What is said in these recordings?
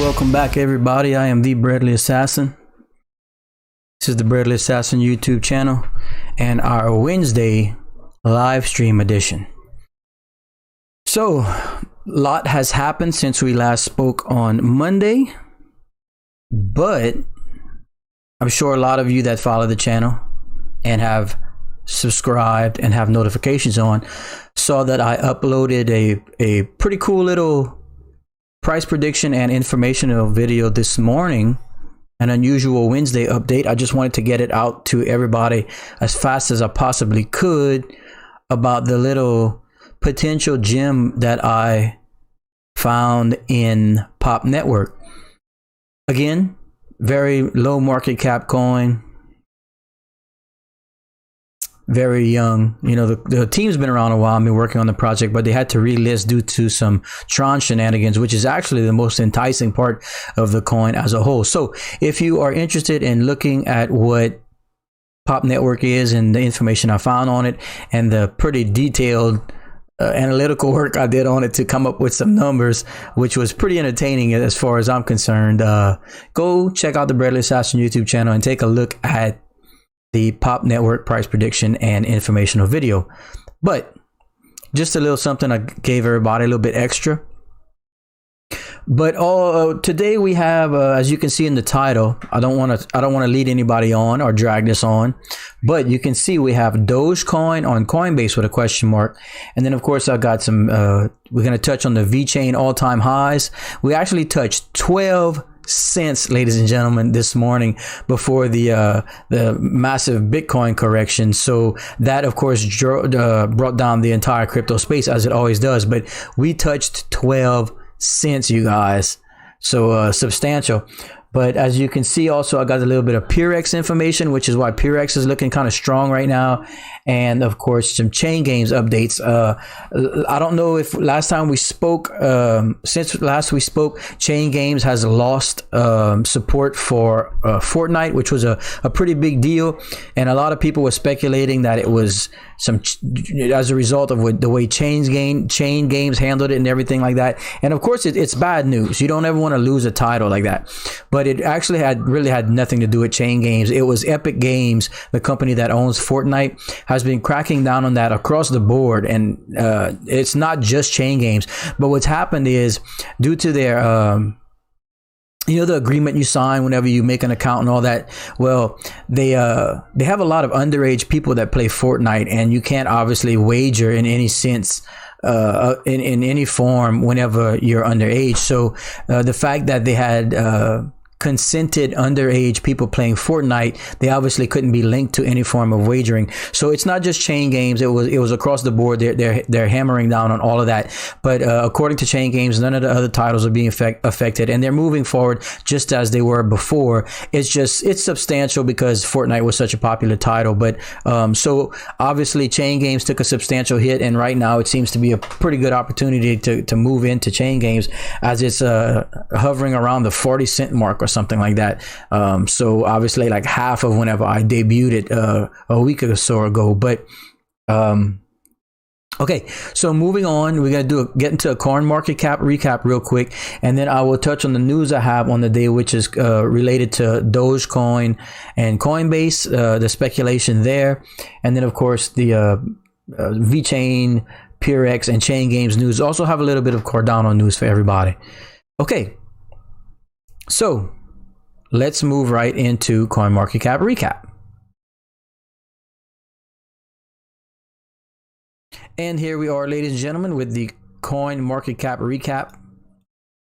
Welcome back everybody. I am the Bradley Assassin. This is the Bradley Assassin YouTube channel and our Wednesday live stream edition. So, a lot has happened since we last spoke on Monday, but I'm sure a lot of you that follow the channel and have subscribed and have notifications on saw that I uploaded a pretty cool little price prediction and informational video this morning, an unusual Wednesday update. I just wanted to get it out to everybody as fast as I possibly could about the little potential gem that I found in Pop Network. Again, very low market cap coin, very young. You know, the team's been around a while. I've been working on the project, but they had to relist due to some Tron shenanigans, which is actually the most enticing part of the coin as a whole. So if you are interested in looking at what Pop Network is and the information I found on it and the pretty detailed analytical work I did on it to come up with some numbers, which was pretty entertaining as far as I'm concerned, go check out the Bradley Assassin YouTube channel and take a look at the Pop Network price prediction and informational video. But just a little something I gave everybody, a little bit extra. But today we have, as you can see in the title, I don't want to lead anybody on or drag this on, but you can see we have Dogecoin on Coinbase with a question mark, and then of course I got some. We're going to touch on the Vechain all-time highs. We actually touched 12 cents, ladies and gentlemen, this morning before the massive Bitcoin correction. So that of course brought down the entire crypto space, as it always does. But we touched 12 cents, you guys. So substantial. But as you can see, also I got a little bit of Peerex information, which is why Peerex is looking kind of strong right now. And of course, some Chain Games updates. I don't know if last time we spoke, since last we spoke, Chain Games has lost support for Fortnite, which was a pretty big deal. And a lot of people were speculating that it was as a result of the way Chain Games handled it and everything like that. And of course, it's bad news. You don't ever want to lose a title like that. But it actually really had nothing to do with Chain Games. It was Epic Games, the company that owns Fortnite, has been cracking down on that across the board. And it's not just Chain Games. But what's happened is, due to their you know, the agreement you sign whenever you make an account and all that, well, they have a lot of underage people that play Fortnite, and you can't obviously wager in any sense in any form whenever you're underage. So the fact that they had consented underage people playing Fortnite, they obviously couldn't be linked to any form of wagering. So it's not just Chain Games. It was across the board. They're hammering down on all of that. But according to Chain Games, none of the other titles are being affected, and they're moving forward just as they were before. It's substantial because Fortnite was such a popular title. But so obviously Chain Games took a substantial hit, and right now it seems to be a pretty good opportunity to move into Chain Games, as it's hovering around the 40-cent mark or something like that. So obviously like half of whenever I debuted it a week or so ago. But okay, so moving on, we're gonna get into a coin market cap recap real quick, and then I will touch on the news I have on the day, which is related to Dogecoin and Coinbase, the speculation there, and then of course the Vechain, Peerex, and Chain Games news. Also have a little bit of Cardano news for everybody. Okay, so let's move right into CoinMarketCap recap. And here we are, ladies and gentlemen, with the CoinMarketCap recap.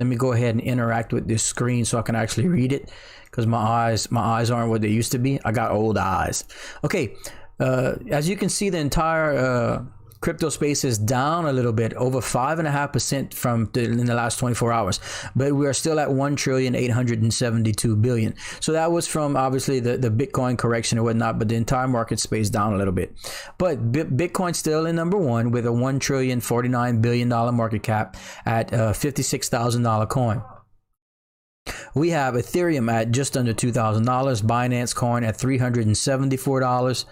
Let me go ahead and interact with this screen so I can actually read it, because my eyes aren't what they used to be. I got old eyes. Okay, as you can see, the entire crypto space is down a little bit, over 5.5% in the last 24 hours, but we are still at 1,872,000,000,000. So that was from obviously the Bitcoin correction and whatnot, but the entire market space down a little bit. But Bitcoin still in number one with a $1,049,000,000,000 market cap at a $56,000 coin. We have Ethereum at just under $2,000, Binance coin at $374,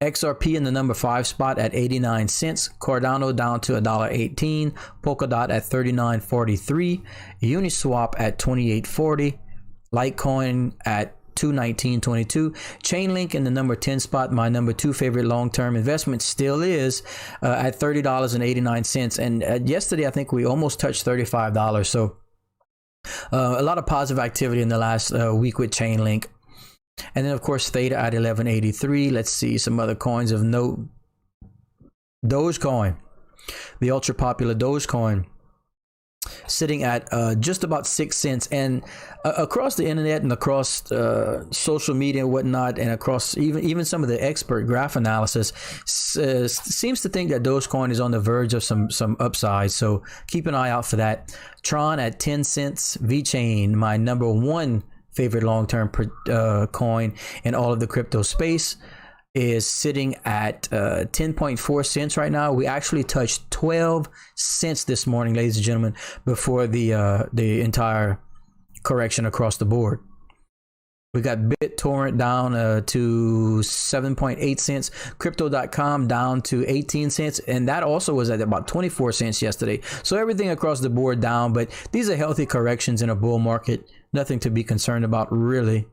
XRP in the number 5 spot at 89 cents. Cardano down to $1.18. Polkadot at 39.43. Uniswap at 28.40. Litecoin at 219.22. Chainlink in the number 10 spot, my number 2 favorite long-term investment, still is at $30.89. And yesterday, I think we almost touched $35. So a lot of positive activity in the last week with Chainlink. And then, of course, Theta at 11.83. Let's see some other coins of note. Dogecoin, the ultra popular Dogecoin, sitting at just about 6 cents. And across the internet and across social media and whatnot, and across even some of the expert graph analysis, seems to think that Dogecoin is on the verge of some upside. So keep an eye out for that. Tron at 10 cents. Vechain, my number 1 favorite long-term coin in all of the crypto space, is sitting at 10.4 cents right now. We actually touched 12 cents this morning, ladies and gentlemen, before the entire correction across the board. We got BitTorrent down to 7.8 cents. Crypto.com down to 18 cents. And that also was at about 24 cents yesterday. So everything across the board down. But these are healthy corrections in a bull market. Nothing to be concerned about, really.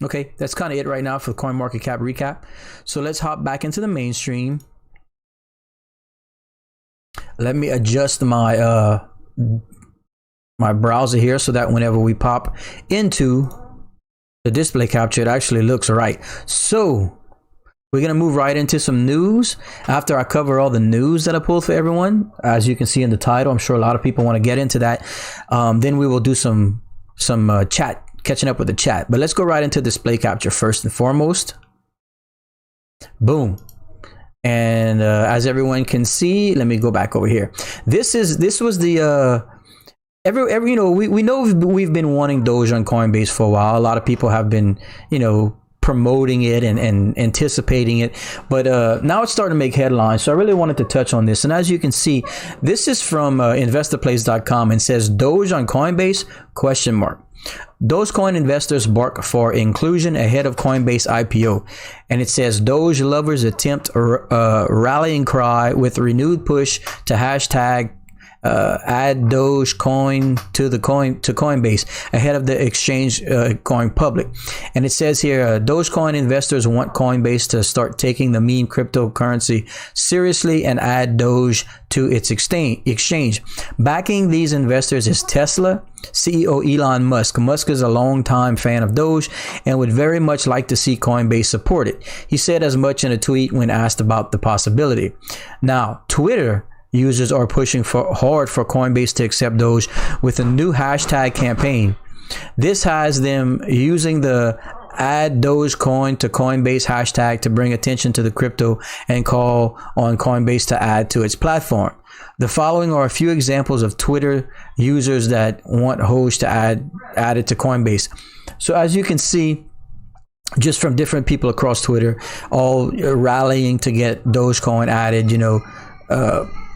Okay, that's kind of it right now for the CoinMarketCap recap. So let's hop back into the mainstream. Let me adjust my my browser here so that whenever we pop into the display capture, it actually looks right. So we're going to move right into some news. After I cover all the news that I pulled for everyone, as you can see in the title, I'm sure a lot of people want to get into that. Then we will do some chat, catching up with the chat. But let's go right into display capture first and foremost. Boom. And as everyone can see, let me go back over here. This was the every you know, we know we've been wanting Doge on Coinbase for a while. A lot of people have been, you know, promoting it and anticipating it, but now it's starting to make headlines. So I really wanted to touch on this. And as you can see, this is from investorplace.com and says Doge on Coinbase ? Dogecoin investors bark for inclusion ahead of Coinbase IPO. And it says Doge lovers attempt rallying cry with renewed push to hashtag add Dogecoin to Coinbase ahead of the exchange going public. And it says here, Dogecoin investors want Coinbase to start taking the meme cryptocurrency seriously and add Doge to its exchange. Backing these investors is Tesla CEO Elon Musk. Musk is a longtime fan of Doge and would very much like to see Coinbase support it. He said as much in a tweet when asked about the possibility. Now, Twitter users are pushing hard for Coinbase to accept Doge with a new hashtag campaign. This has them using the add Dogecoin to Coinbase hashtag to bring attention to the crypto and call on Coinbase to add to its platform. The following are a few examples of Twitter users that want Doge to add it to Coinbase. So as you can see, just from different people across Twitter, all rallying to get Dogecoin added, you know,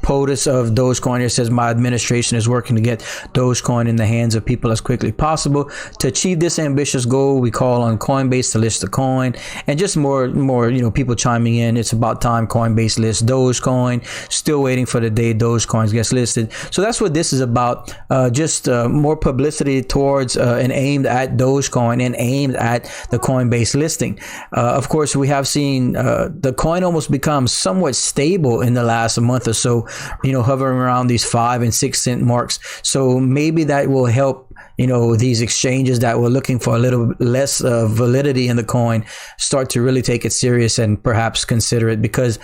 POTUS of Dogecoin here says, my administration is working to get Dogecoin in the hands of people as quickly as possible. To achieve this ambitious goal, we call on Coinbase to list the coin. And just more, you know, people chiming in. It's about time Coinbase lists Dogecoin. Still waiting for the day Dogecoin gets listed. So that's what this is about. Just more publicity towards and aimed at Dogecoin and aimed at the Coinbase listing. Of course, we have seen the coin almost become somewhat stable in the last month or so, you know, hovering around these 5 and 6 cent marks. So maybe that will help, you know, these exchanges that were looking for a little less validity in the coin start to really take it serious and perhaps consider it, because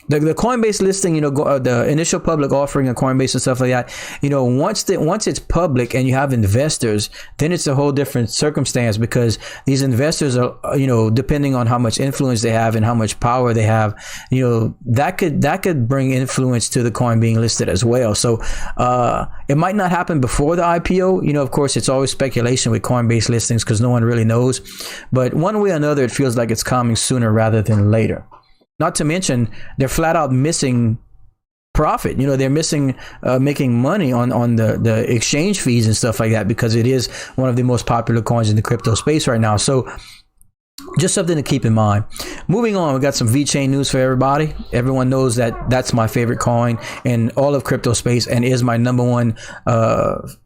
the Coinbase listing, you know, the initial public offering of Coinbase and stuff like that, you know, once it's public and you have investors, then it's a whole different circumstance, because these investors are, you know, depending on how much influence they have and how much power they have, you know, that could bring influence to the coin being listed as well. So it might not happen before the IPO. You know, of course, it's always speculation with Coinbase listings because no one really knows. But one way or another, it feels like it's coming sooner rather than later. Not to mention, they're flat out missing profit. You know, they're missing making money on the exchange fees and stuff like that, because it is one of the most popular coins in the crypto space right now. So Just something to keep in mind. Moving on, we got some Vechain news for everybody. Everyone knows that that's my favorite coin in all of crypto space and is my number one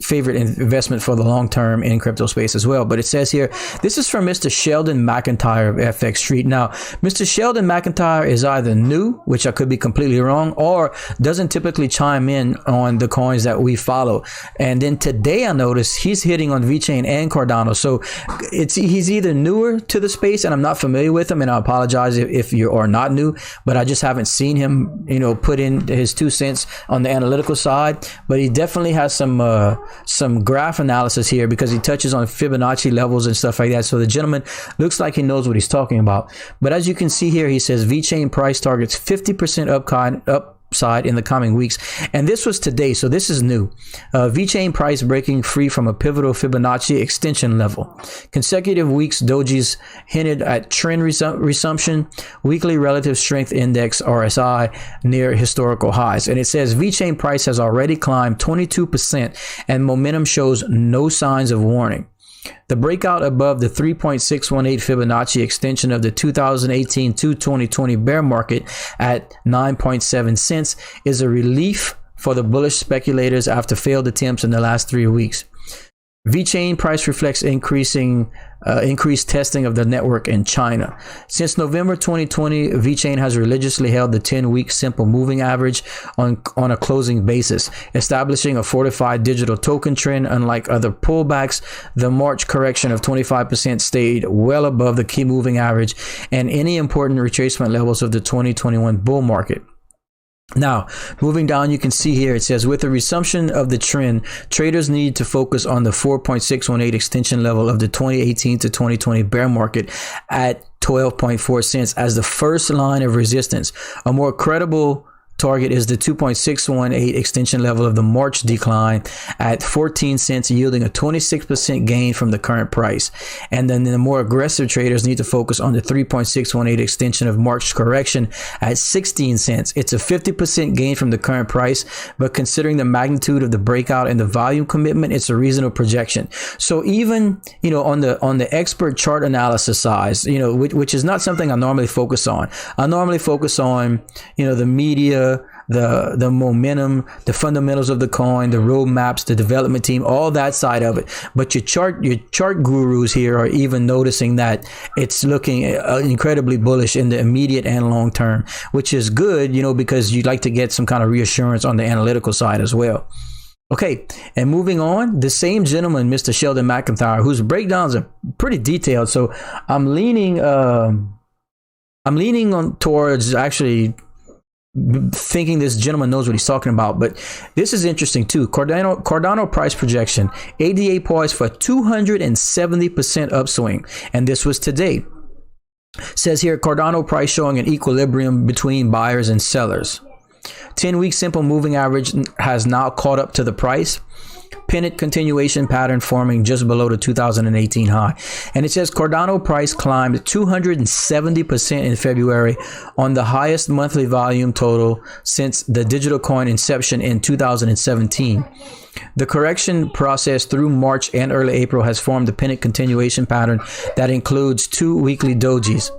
favorite investment for the long term in crypto space as well. But it says here, this is from Mr. Sheldon McIntyre of FX Street. Now, Mr. Sheldon McIntyre is either new, which I could be completely wrong, or doesn't typically chime in on the coins that we follow. And then today I noticed he's hitting on Vechain and Cardano. So he's either newer to the space and I'm not familiar with him, and I apologize if you are not new, but I just haven't seen him, put in his 2 cents on the analytical side. But he definitely has some graph analysis here because he touches on Fibonacci levels and stuff like that. So the gentleman looks like he knows what he's talking about. But as you can see here, he says Vechain price targets 50% upside in the coming weeks, and this was today, so this is new. Vechain price breaking free from a pivotal Fibonacci extension level. Consecutive weeks dojis hinted at trend resumption. Weekly relative strength index RSI near historical highs, and it says Vechain price has already climbed 22% and momentum shows no signs of warning. The breakout above the 3.618 Fibonacci extension of the 2018 to 2020 bear market at 9.7 cents is a relief for the bullish speculators after failed attempts in the last 3 weeks. Vechain price reflects increased testing of the network in China. Since November 2020, Vechain has religiously held the 10-week simple moving average on a closing basis, establishing a fortified digital token trend. Unlike other pullbacks, the March correction of 25% stayed well above the key moving average and any important retracement levels of the 2021 bull market. Now, moving down, you can see here, it says, with the resumption of the trend, traders need to focus on the 4.618 extension level of the 2018 to 2020 bear market at 12.4 cents as the first line of resistance. A more credible target is the 2.618 extension level of the March decline at 14 cents, yielding a 26% gain from the current price. And then the more aggressive traders need to focus on the 3.618 extension of March correction at 16 cents. It's a 50% gain from the current price, but considering the magnitude of the breakout and the volume commitment, it's a reasonable projection. So even, on the expert chart analysis size, which is not something I normally focus on. I normally focus on, the media, the momentum, the fundamentals of the coin, the roadmaps, the development team, all that side of it. But your chart gurus here are even noticing that it's looking incredibly bullish in the immediate and long term, which is good, because you'd like to get some kind of reassurance on the analytical side as well. Okay, and moving on, the same gentleman, Mr. Sheldon McIntyre, whose breakdowns are pretty detailed. So I'm leaning on towards actually thinking this gentleman knows what he's talking about, but this is interesting too. Cardano price projection, ADA poised for 270% upswing, and this was today. Says here, Cardano price showing an equilibrium between buyers and sellers. 10-week simple moving average has now caught up to the price. Pennant continuation pattern forming just below the 2018 high. And it says Cardano price climbed 270% in February on the highest monthly volume total since the digital coin inception in 2017. The correction process through March and early April has formed a pennant continuation pattern that includes 2 weekly dojis.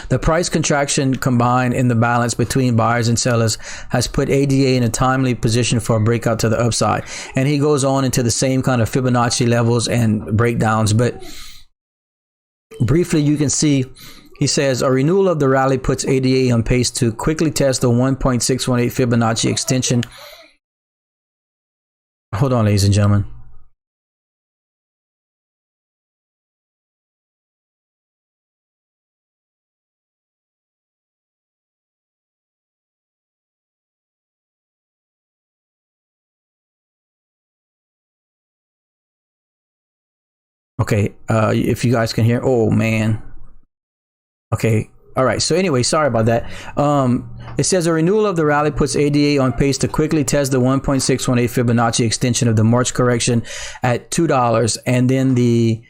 The price contraction combined in the balance between buyers and sellers has put ADA in a timely position for a breakout to the upside. And he goes on into the same kind of Fibonacci levels and breakdowns. But briefly, you can see he says a renewal of the rally puts ADA on pace to quickly test the 1.618 Fibonacci extension. Hold on, ladies and gentlemen. Okay, if you guys can hear, oh man. Okay, all right. So anyway, sorry about that. It says a renewal of the rally puts ADA on pace to quickly test the 1.618 Fibonacci extension of the March correction at $2, and then the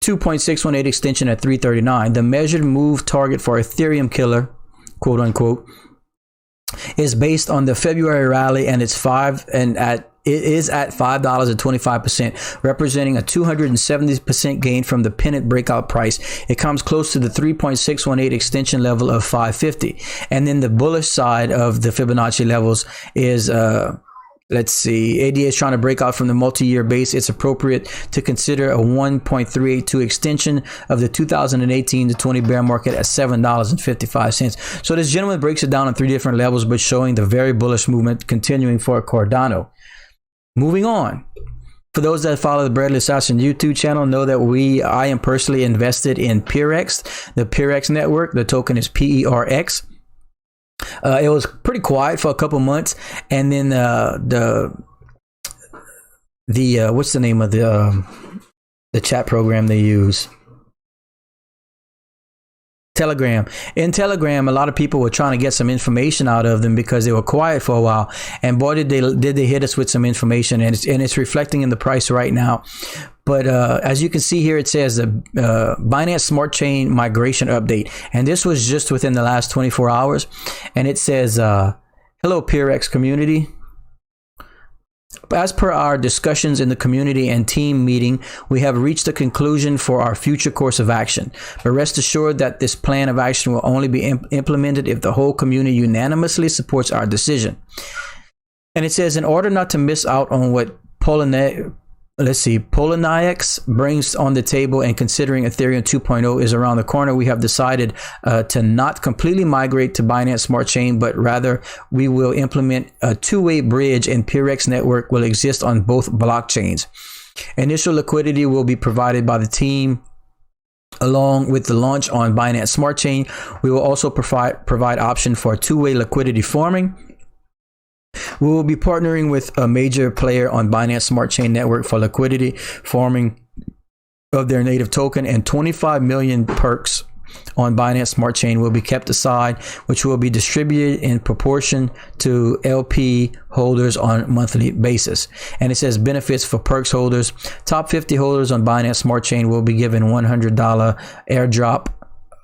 2.618 extension at $3.39. The measured move target for Ethereum killer, quote unquote, is based on the February rally and its 5 and at it is at $5.25, representing a 270% gain from the pennant breakout price. It comes close to the 3.618 extension level of 550. And then the bullish side of the Fibonacci levels is let's see, ADA is trying to break out from the multi-year base. It's appropriate to consider a 1.382 extension of the 2018 to 20 bear market at $7.55. So this gentleman breaks it down on 3 different levels, but showing the very bullish movement continuing for Cardano. Moving on. For those that follow the Bradley Assassin YouTube channel, know that I am personally invested in Peerex, the Peerex network. The token is PERX. It was pretty quiet for a couple months, and then the what's the name of the chat program they use? Telegram. In Telegram, a lot of people were trying to get some information out of them because they were quiet for a while, and boy did they hit us with some information, and it's reflecting in the price right now. But as you can see here, it says the Binance Smart Chain migration update, and this was just within the last 24 hours. And it says, "Hello, Peerex community. As per our discussions in the community and team meeting, we have reached a conclusion for our future course of action. But rest assured that this plan of action will only be implemented if the whole community unanimously supports our decision." And it says, in order not to miss out on what Poloniex brings on the table, and considering Ethereum 2.0 is around the corner, we have decided to not completely migrate to Binance Smart Chain, but rather we will implement a two-way bridge, and Peerex network will exist on both blockchains. Initial liquidity will be provided by the team along with the launch on Binance Smart Chain. We will also provide option for two-way liquidity farming. We will be partnering with a major player on Binance Smart Chain network for liquidity farming of their native token, and 25 million perks on Binance Smart Chain will be kept aside, which will be distributed in proportion to LP holders on a monthly basis. And it says benefits for perks holders. Top 50 holders on Binance Smart Chain will be given $100 airdrop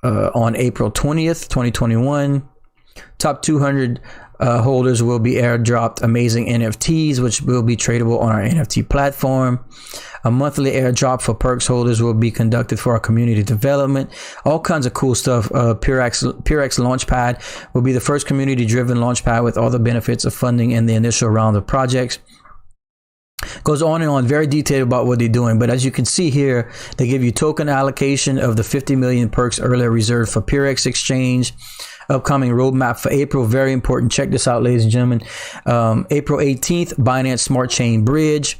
on April 20th, 2021. Top 200 holders will be airdropped amazing NFTs, which will be tradable on our NFT platform. A monthly airdrop for perks holders will be conducted for our community development. All kinds of cool stuff. Peerex Launchpad will be the first community-driven launchpad with all the benefits of funding in the initial round of projects. Goes on and on, very detailed about what they're doing. But as you can see here, they give you token allocation of the 50 million perks earlier reserved for Peerex exchange. Upcoming roadmap for April, very important. Check this out, ladies and gentlemen. April 18th, Binance Smart Chain Bridge,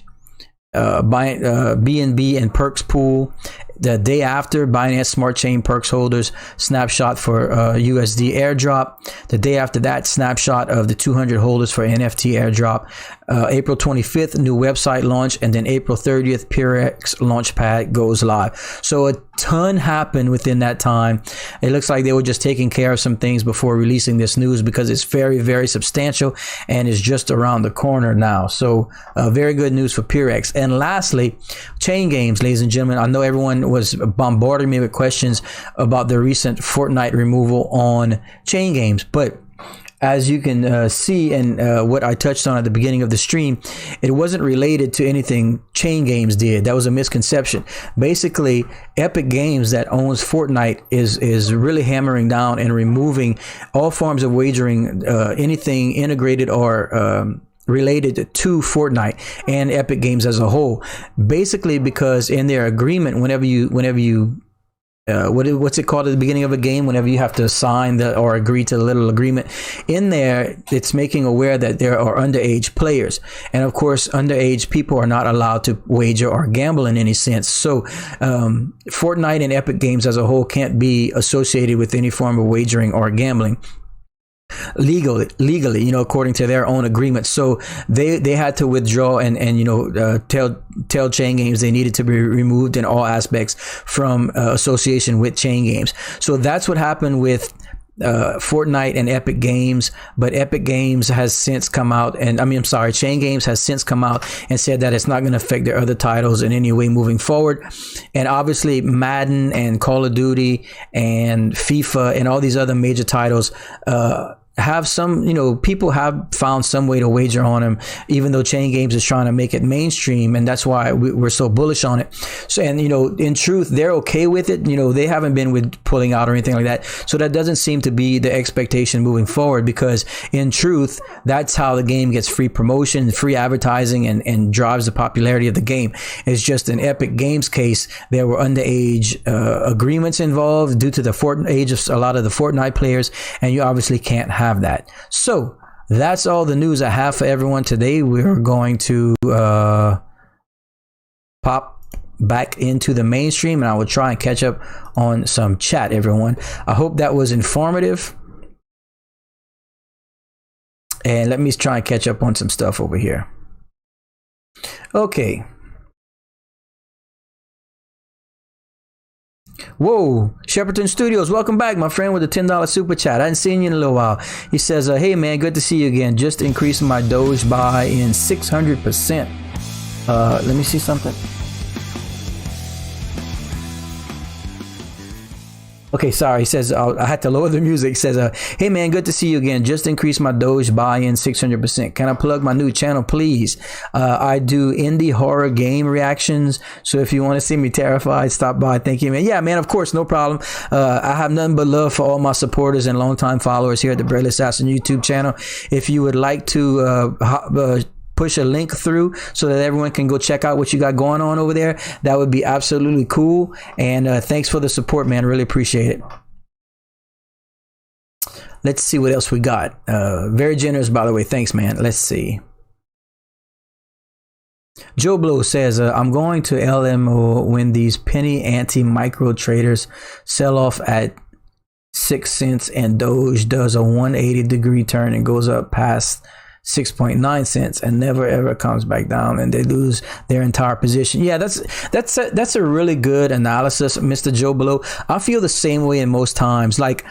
BNB and Perks Pool. The day after, Binance Smart Chain Perks holders snapshot for USD airdrop. The day after that, snapshot of the 200 holders for NFT airdrop. April 25th, new website launch, and then April 30th, Peerex Launchpad goes live. So a ton happened within that time. It looks like they were just taking care of some things before releasing this news, because it's very, very substantial and is just around the corner now. So very good news for Peerex. And lastly, chain games, ladies and gentlemen. I know everyone was bombarding me with questions about the recent Fortnite removal on chain games, but as you can see, and what I touched on at the beginning of the stream, it wasn't related to anything Chain Games did. That was a misconception. Basically, Epic Games, that owns Fortnite, is really hammering down and removing all forms of wagering, anything integrated or related to Fortnite and Epic Games as a whole. Basically, because in their agreement, whenever you what's it called at the beginning of a game, whenever you have to sign or agree to the little agreement in there, it's making aware that there are underage players, and of course underage people are not allowed to wager or gamble in any sense. So Fortnite and Epic Games as a whole can't be associated with any form of wagering or gambling legally, according to their own agreement. So they had to withdraw and tell Chain Games they needed to be removed in all aspects from association with Chain Games. So that's what happened with Fortnite and Epic Games. But Epic Games has since come out, Chain Games has since come out and said that it's not going to affect their other titles in any way moving forward. And obviously Madden and Call of Duty and FIFA and all these other major titles have some, people have found some way to wager on them, even though Chain Games is trying to make it mainstream, and that's why we're so bullish on it. So, and in truth, they're okay with it. They haven't been with pulling out or anything like that. So that doesn't seem to be the expectation moving forward, because in truth, that's how the game gets free promotion, free advertising, and drives the popularity of the game. It's just an Epic Games case. There were underage agreements involved due to the age of a lot of the Fortnite players, and you obviously can't have that. So that's all the news I have for everyone today. We're going to pop back into the mainstream, and I will try and catch up on some chat, everyone. I hope that was informative, and let me try and catch up on some stuff over here. Okay. Whoa, Shepperton Studios, welcome back, my friend, with a $10 super chat. I hadn't seen you in a little while. He says, hey man, good to see you again. Just increasing my Doge buy in 600%. Let me see something. Okay, sorry. He says, I had to lower the music. He says, hey man, good to see you again. Just increased my Doge buy-in 600%. Can I plug my new channel, please? I do indie horror game reactions. So if you want to see me terrified, stop by. Thank you, man. Yeah, man, of course, no problem. I have nothing but love for all my supporters and longtime followers here at the Braille Assassin YouTube channel. If you would like to push a link through so that everyone can go check out what you got going on over there, that would be absolutely cool. And thanks for the support, man. Really appreciate it. Let's see what else we got. Very generous, by the way. Thanks, man. Let's see. Joe Blow says, I'm going to LMO when these penny anti-micro traders sell off at 6 cents and Doge does a 180-degree turn and goes up past 6.9 cents and never ever comes back down, and they lose their entire position. Yeah, that's a really good analysis, Mr. Joe Below. I feel the same way in most times. Like,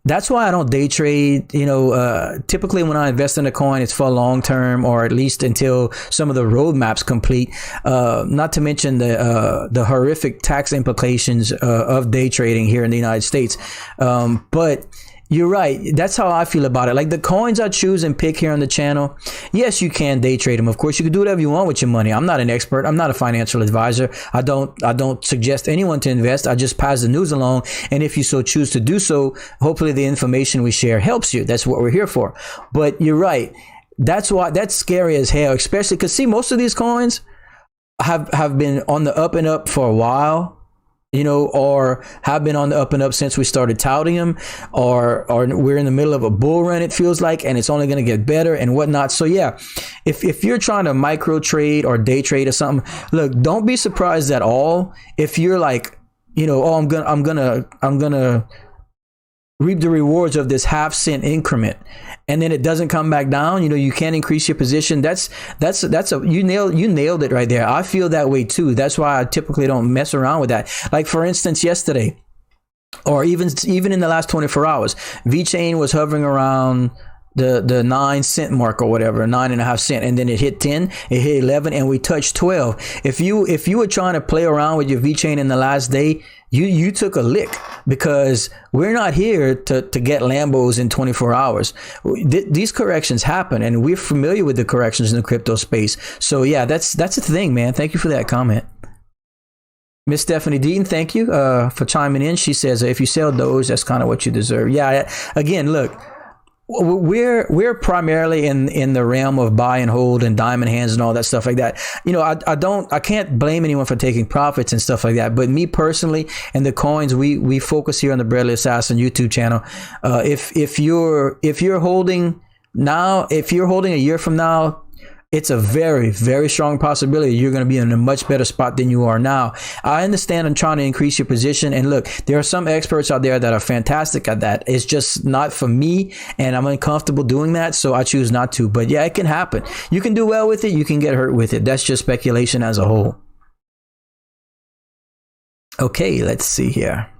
that's why I don't day trade. Typically when I invest in a coin, it's for long term, or at least until some of the roadmaps complete. Not to mention the horrific tax implications of day trading here in the United States. But you're right. That's how I feel about it. Like the coins I choose and pick here on the channel, yes, you can day trade them. Of course, you can do whatever you want with your money. I'm not an expert. I'm not a financial advisor. I don't suggest anyone to invest. I just pass the news along. And if you so choose to do so, hopefully the information we share helps you. That's what we're here for. But you're right. That's scary as hell, especially because, see, most of these coins have been on the up and up for a while. Or have been on the up and up since we started touting them, or we're in the middle of a bull run, it feels like, and it's only going to get better and whatnot. So yeah, if you're trying to micro trade or day trade or something, look, don't be surprised at all if you're like, I'm gonna reap the rewards of this half-cent increment, and then it doesn't come back down. You can't increase your position. You nailed it right there. I feel that way too. That's why I typically don't mess around with that. Like, for instance, yesterday, or even in the last 24 hours, Vechain was hovering around the 9 cent mark or whatever, 9.5 cents, and then it hit 10, it hit 11, and we touched 12. If you were trying to play around with your Vechain in the last day, you took a lick, because we're not here to get Lambos in 24 hours. These corrections happen, and we're familiar with the corrections in the crypto space. So yeah, that's the thing, man. Thank you for that comment. Miss Stephanie Deaton, thank you for chiming in. She says, if you sell Doge, that's kind of what you deserve. Yeah, again, look, we're primarily in the realm of buy and hold and diamond hands and all that stuff like that. I can't blame anyone for taking profits and stuff like that. But me personally, and the coins we focus here on the Braille Assassin YouTube channel, if you're holding now, if you're holding a year from now, it's a very, very strong possibility you're going to be in a much better spot than you are now. I understand I'm trying to increase your position. And look, there are some experts out there that are fantastic at that. It's just not for me, and I'm uncomfortable doing that, so I choose not to. But yeah, it can happen. You can do well with it. You can get hurt with it. That's just speculation as a whole. Okay, let's see here.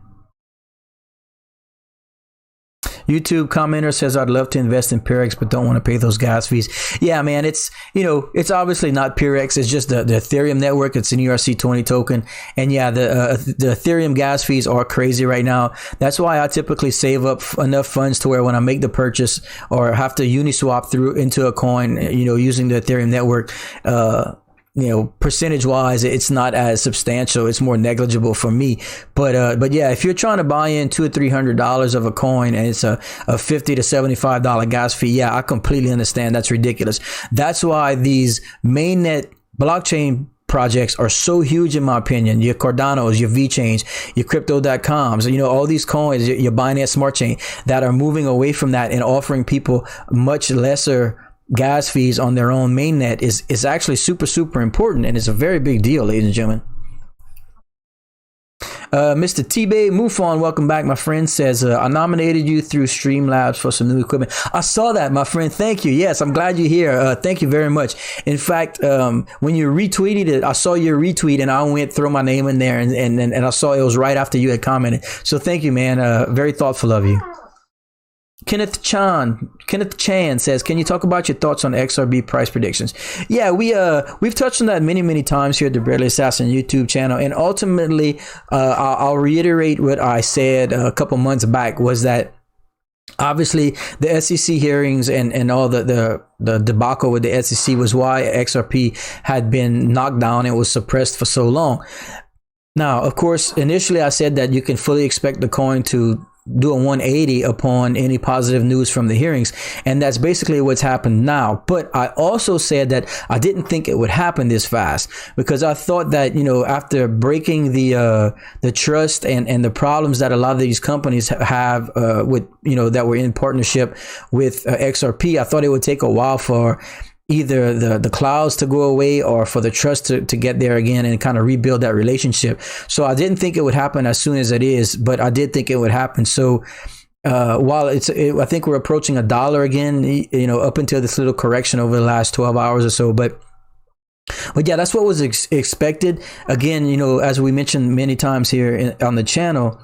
YouTube commenter says, I'd love to invest in Peerex, but don't want to pay those gas fees. Yeah, man, it's, it's obviously not Peerex. It's just the Ethereum network. It's an ERC20 token. And yeah, the Ethereum gas fees are crazy right now. That's why I typically save up enough funds to where when I make the purchase or have to Uniswap through into a coin, using the Ethereum network, percentage wise, it's not as substantial. It's more negligible for me. But yeah, if you're trying to buy in $200 or $300 of a coin and it's a $50 to $75 gas fee, yeah, I completely understand. That's ridiculous. That's why these mainnet blockchain projects are so huge, in my opinion. Your Cardanos, your Vechains, your crypto.coms, all these coins, your Binance Smart Chain that are moving away from that and offering people much lesser gas fees on their own mainnet is actually super, super important. And it's a very big deal, ladies and gentlemen. Mr. T-Bay Mufon, welcome back, my friend, says, I nominated you through Streamlabs for some new equipment. I saw that, my friend. Thank you. Yes, I'm glad you're here. Thank you very much. In fact, when you retweeted it, I saw your retweet and I went throw my name in there and I saw it was right after you had commented. So thank you, man. Very thoughtful of you. Kenneth Chan says, can you talk about your thoughts on XRP price predictions? Yeah, we've touched on that many times here at the Bradley Assassin YouTube channel. And ultimately, I'll reiterate what I said a couple months back, was that obviously the SEC hearings and all the debacle with the SEC was why XRP had been knocked down and was suppressed for so long. Now, of course, initially I said that you can fully expect the coin to do a 180 upon any positive news from the hearings. And that's basically what's happened now. But I also said that I didn't think it would happen this fast, because I thought that, after breaking the trust and the problems that a lot of these companies have with, that were in partnership with XRP, I thought it would take a while for either the clouds to go away or for the trust to get there again and kind of rebuild that relationship. So I didn't think it would happen as soon as it is, but I did think it would happen. So while I think we're approaching $1 again, up until this little correction over the last 12 hours or so. But yeah, that's what was expected. Again, as we mentioned many times here on the channel,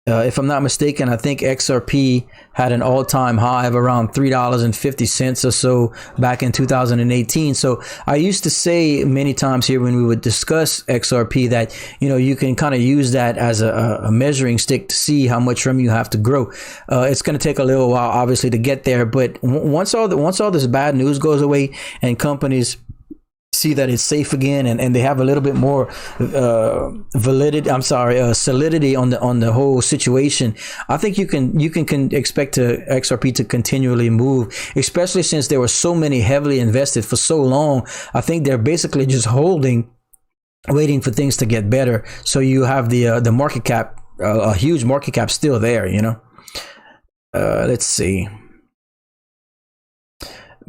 if I'm not mistaken, I think XRP had an all-time high of around $3.50 or so back in 2018. So I used to say many times here when we would discuss XRP that, you can kind of use that as a measuring stick to see how much room you have to grow. It's going to take a little while, obviously, to get there. But once all this bad news goes away and companies see that it's safe again and they have a little bit more solidity on the whole situation, I think you can expect XRP to continually move, especially since there were so many heavily invested for so long. I think they're basically just holding, waiting for things to get better. So you have the market cap, a huge market cap still there, let's see.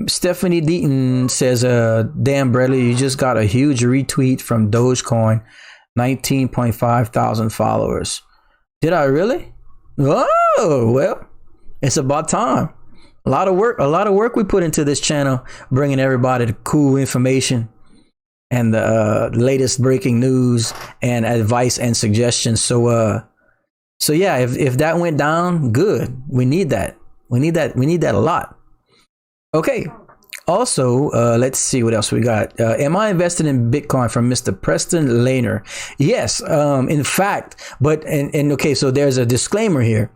Stephanie Deaton says, damn, Bradley, you just got a huge retweet from Dogecoin, 19.5 thousand followers. Did I really? Oh, well, it's about time. A lot of work we put into this channel, bringing everybody the cool information and the latest breaking news and advice and suggestions. So yeah, if that went down, good. We need that. We need that a lot. Okay. Also, let's see what else we got. Am I invested in Bitcoin, from Mr. Preston Lehner? Yes, in fact, okay, so there's a disclaimer here.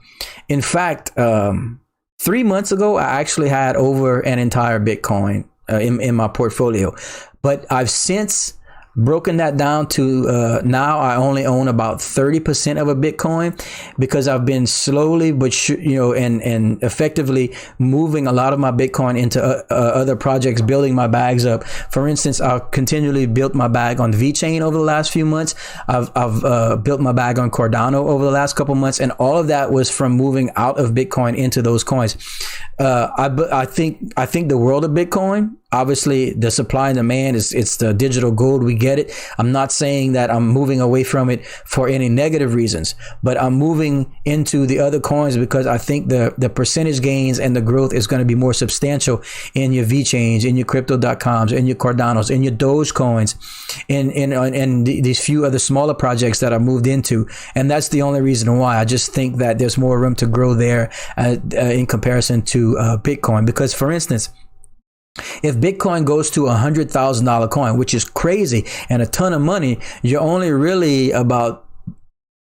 In fact, 3 months ago, I actually had over an entire Bitcoin in my portfolio, but I've since broken that down to now I only own about 30% of a Bitcoin, because I've been slowly but and effectively moving a lot of my Bitcoin into other projects, building my bags up. For instance, I've continually built my bag on Vechain over the last few months. I've built my bag on Cardano over the last couple months, and all of that was from moving out of Bitcoin into those coins. I think the world of Bitcoin. obviously the supply and demand it's the digital gold. We get it. I'm not saying that I'm moving away from it for any negative reasons, but I'm moving into the other coins because I think the percentage gains and the growth is going to be more substantial in your Vechains, in your crypto.coms, in your Cardanos, in your Dogecoins, in these few other smaller projects that I moved into. And that's the only reason why. I just think that there's more room to grow there in comparison to Bitcoin. Because, for instance, if Bitcoin goes to $100,000 coin, which is crazy and a ton of money, you're only really about,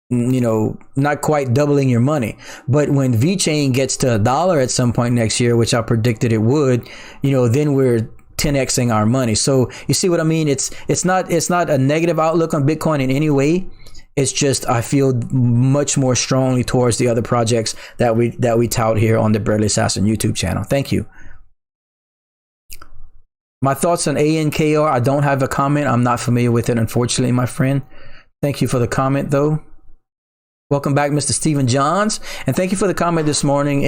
not quite doubling your money. But when Vechain gets to $1 at some point next year, which I predicted it would, then we're 10xing our money. So you see what I mean? It's not a negative outlook on Bitcoin in any way. It's just I feel much more strongly towards the other projects that we tout here on the Burley Assassin YouTube channel. Thank you. My thoughts on ANKR, I don't have a comment. I'm not familiar with it, unfortunately, my friend. Thank you for the comment, though. Welcome back, Mr. Stephen Johns. And thank you for the comment this morning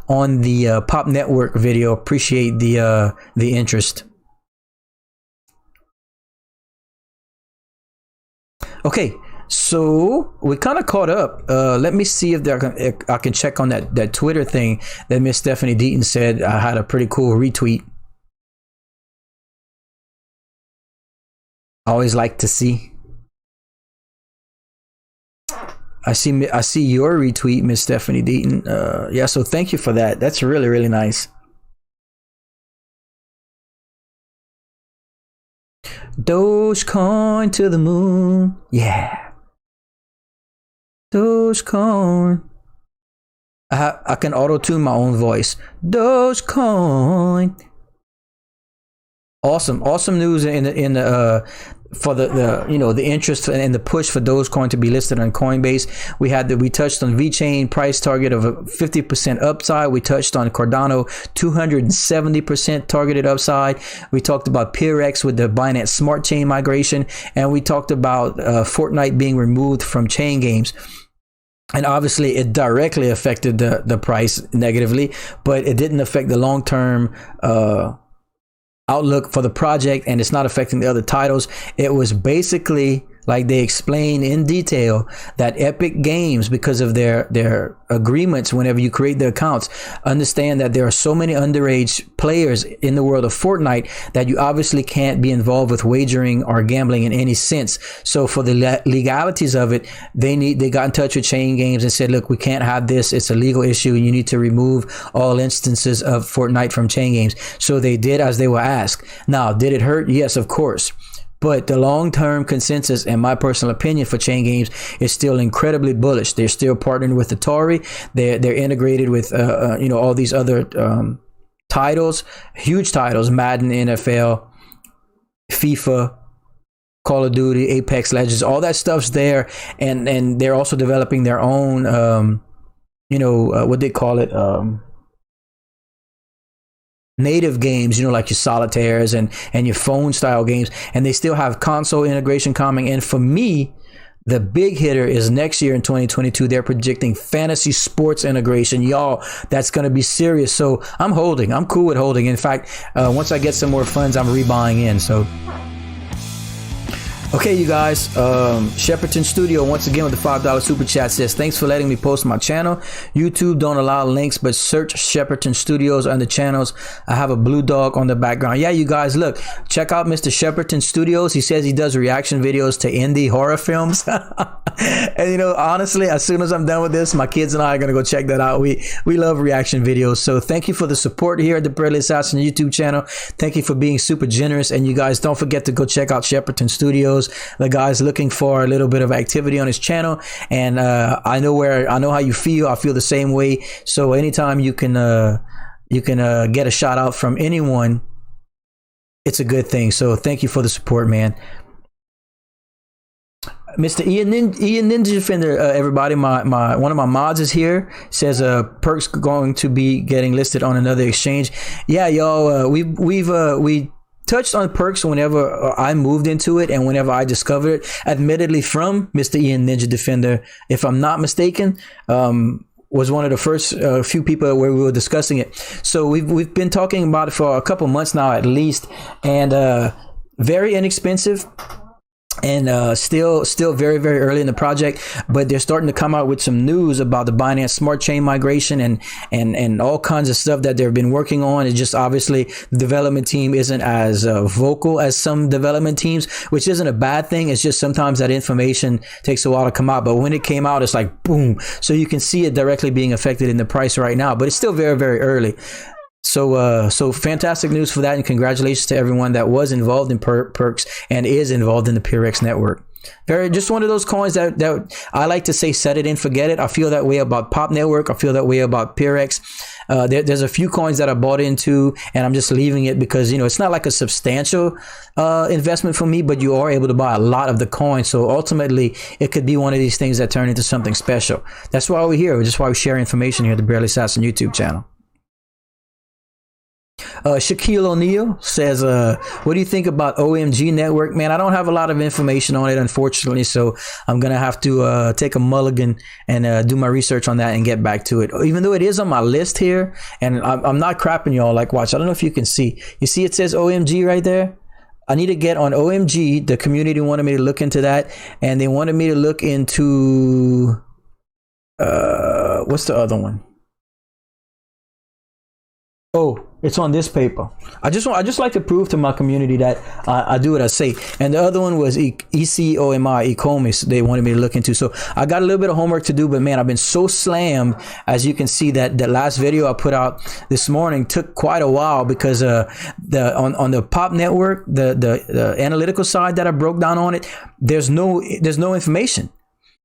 on the Pop Network video. Appreciate the interest. Okay, so we kind of caught up. Let me see if I can check on that Twitter thing that Miss Stephanie Deaton said. I had a pretty cool retweet. I always like to see. I see your retweet, Miss Stephanie Deaton. Yeah, so thank you for that. That's really, really nice. Dogecoin to the moon. Yeah. Dogecoin. I can auto-tune my own voice. Dogecoin. Awesome news for the interest and the push for Dogecoin to be listed on Coinbase. We touched on Vechain price target of a 50% upside. We touched on Cardano 270% targeted upside. We talked about Peerex with the Binance Smart Chain migration, and we talked about Fortnite being removed from chain games. And obviously it directly affected the price negatively, but it didn't affect the long-term outlook for the project, and it's not affecting the other titles. It was basically, like they explain in detail, that Epic Games, because of their agreements whenever you create the accounts, understand that there are so many underage players in the world of Fortnite that you obviously can't be involved with wagering or gambling in any sense. So for the legalities of it, they got in touch with Chain Games and said, look, we can't have this. It's a legal issue. You need to remove all instances of Fortnite from Chain Games. So they did as they were asked. Now, did it hurt? Yes, of course. But the long-term consensus, in my personal opinion, for Chain Games is still incredibly bullish. They're still partnering with Atari. They're integrated with all these other titles, huge titles: Madden, NFL, FIFA, Call of Duty, Apex Legends. All that stuff's there, and they're also developing their own, what they call it. Native games, like your solitaires and your phone style games, and they still have console integration coming. And for me, the big hitter is next year in 2022. They're projecting fantasy sports integration. Y'all, that's going to be serious. So I'm cool with holding. In fact, once I get some more funds, I'm rebuying in. So okay, you guys, Shepperton Studio once again with the $5 super chat says, thanks for letting me post my channel. YouTube don't allow links, but search Shepperton Studios under channels. I have a blue dog on the background. Yeah, you guys, look, check out Mr. Shepperton Studios. He says he does reaction videos to indie horror films. And honestly, as soon as I'm done with this, my kids and I are going to go check that out. We love reaction videos. So thank you for the support here at the Burley Assassin YouTube channel. Thank you for being super generous. And you guys don't forget to go check out Shepperton Studios. The guy's looking for a little bit of activity on his channel, and I know how you feel. I feel the same way. So anytime you can get a shout out from anyone, it's a good thing. So thank you for the support, man. Mr. Ian Ninja Defender, everybody, my one of my mods is here. Says Perks going to be getting listed on another exchange. Yeah, y'all, we touched on Perks whenever I moved into it and whenever I discovered it, admittedly from Mr. Ian Ninja Defender, if I'm not mistaken. was one of the first few people where we were discussing it. So we've been talking about it for a couple months now at least, and very inexpensive. And still very, very early in the project, but they're starting to come out with some news about the Binance Smart Chain migration and all kinds of stuff that they've been working on. It's just obviously the development team isn't as vocal as some development teams, which isn't a bad thing. It's just sometimes that information takes a while to come out. But when it came out, it's like boom. So you can see it directly being affected in the price right now, but it's still very, very early. So fantastic news for that, and congratulations to everyone that was involved in Peerex and is involved in the Peerex network. Just one of those coins that I like to say, set it and forget it. I feel that way about Pop Network. I feel that way about Peerex. There's a few coins that I bought into, and I'm just leaving it because, it's not like a substantial investment for me, but you are able to buy a lot of the coins. So ultimately, it could be one of these things that turn into something special. That's why we're here. That's why we share information here at the Barely Assassin YouTube channel. Shaquille O'Neal says, what do you think about OMG Network? Man, I don't have a lot of information on it, unfortunately, so I'm going to have to take a mulligan and do my research on that and get back to it. Even though it is on my list here, and I'm not crapping y'all, like, watch, I don't know if you can see. You see it says OMG right there? I need to get on OMG. The community wanted me to look into that, and they wanted me to look into, what's the other one? Oh, it's on this paper. I just like to prove to my community that I do what I say. And the other one was ECOMI. They wanted me to look into. So I got a little bit of homework to do, but man, I've been so slammed. As you can see, that the last video I put out this morning took quite a while because on the Pop Network, the analytical side that I broke down on it, there's no information.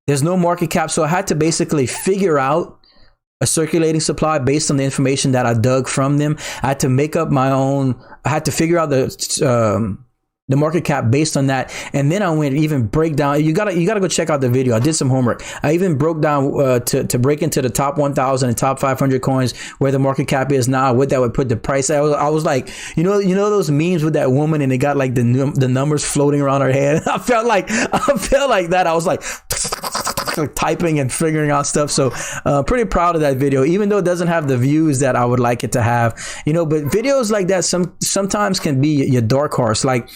There's no market cap. So I had to basically figure out a circulating supply based on the information that I dug from them. I had to make up my own. I had to figure out the market cap based on that, and then I went even break down. You gotta go check out the video. I did some homework. I even broke down to break into the top 1,000 and top 500 coins where the market cap is now. What that would put the price at. I was like, you know those memes with that woman and they got like the numbers floating around her head. I felt like that. I was like typing and figuring out stuff. So pretty proud of that video, even though it doesn't have the views that I would like it to have, but videos like that sometimes can be your dark horse. Like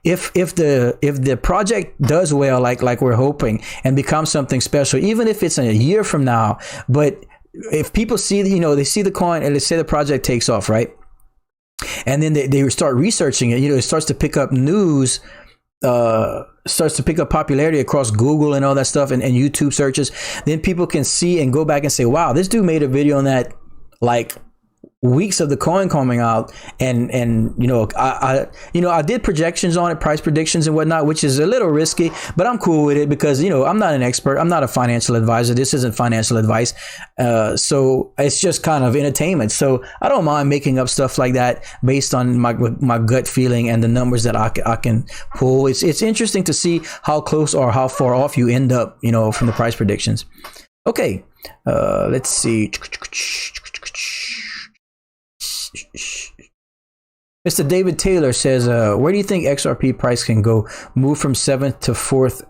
if the project does well, like we're hoping, and becomes something special, even if it's in a year from now, but if people see, they see the coin and let's say the project takes off, right? And then they start researching it, it starts to pick up news, starts to pick up popularity across Google and all that stuff and YouTube searches. Then people can see and go back and say, wow, this dude made a video on that like weeks of the coin coming out, and I did projections on it, price predictions and whatnot, which is a little risky, but I'm cool with it because I'm not an expert, I'm not a financial advisor, this isn't financial advice, so it's just kind of entertainment. So I don't mind making up stuff like that based on my gut feeling and the numbers that I can pull. It's interesting to see how close or how far off you end up, from the price predictions. Okay, let's see. Mr. David Taylor says, where do you think XRP price can go? Move from 7th to 4th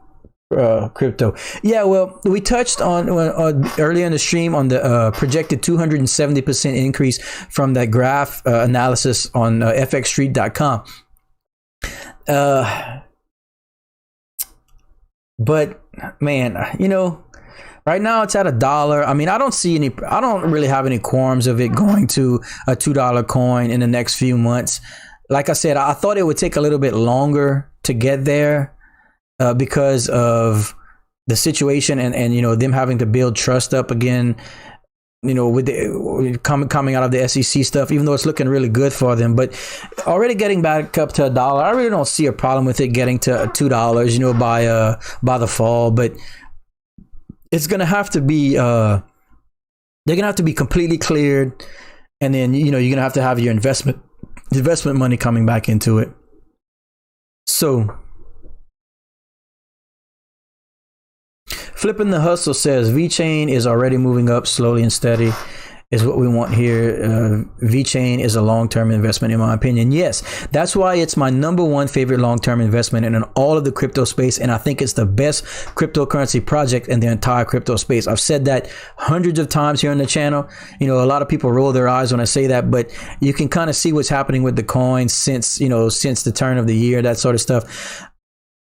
crypto. Yeah, well, we touched on earlier in the stream on the projected 270% increase from that graph analysis on fxstreet.com. But man, right now it's at $1. I mean, I don't really have any qualms of it going to a $2 coin in the next few months. Like I said, I thought it would take a little bit longer to get there because of the situation and them having to build trust up again, with the coming out of the SEC stuff, even though it's looking really good for them. But already getting back up to $1, I really don't see a problem with it getting to $2, by the fall. But it's gonna have to be they're gonna have to be completely cleared, and then you're gonna have your investment money coming back into it. So Flipping the Hustle says Vechain is already moving up slowly and steady. is what we want here. Vechain is a long-term investment, in my opinion. Yes, that's why it's my number one favorite long-term investment in all of the crypto space, and I think it's the best cryptocurrency project in the entire crypto space. I've said that hundreds of times here on the channel. You know, a lot of people roll their eyes when I say that, but you can kind of see what's happening with the coin since the turn of the year, that sort of stuff.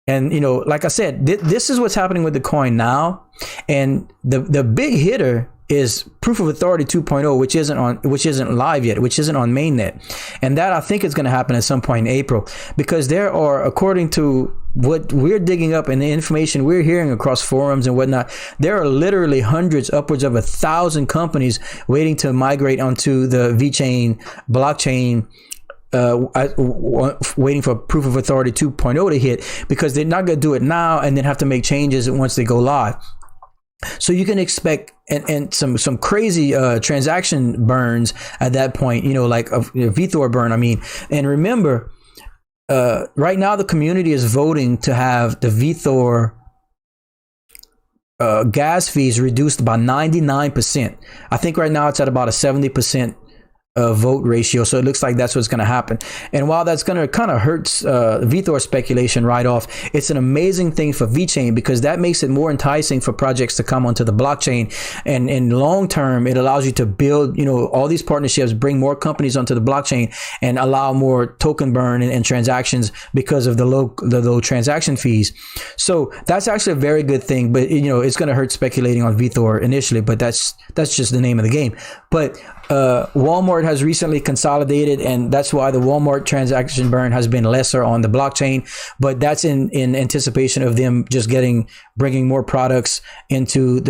And, you know, like I said, this is what's happening with the coin now. And the big hitter is Proof of Authority 2.0, which isn't live yet, which isn't on mainnet. And that I think is going to happen at some point in April, because there are, according to what we're digging up and the information we're hearing across forums and whatnot, there are literally hundreds, upwards of 1,000 companies waiting to migrate onto the Vechain blockchain, waiting for Proof of Authority 2.0 to hit, because they're not going to do it now and then have to make changes once they go live. So you can expect and some crazy transaction burns at that point, you know, like a VeThor burn. I mean, and remember, right now the community is voting to have the VeThor gas fees reduced by 99%. I think right now it's at about a 70% vote ratio, so it looks like that's what's going to happen. And while that's going to kind of hurt VeThor speculation right off, it's an amazing thing for Vechain, because that makes it more enticing for projects to come onto the blockchain. And in long term, it allows you to build, you know, all these partnerships, bring more companies onto the blockchain, and allow more token burn and transactions because of the low transaction fees. So that's actually a very good thing. But you know, it's going to hurt speculating on VeThor initially, but that's just the name of the game. But Walmart has recently consolidated, and that's why the Walmart transaction burn has been lesser on the blockchain. But that's in anticipation of them just bringing more products into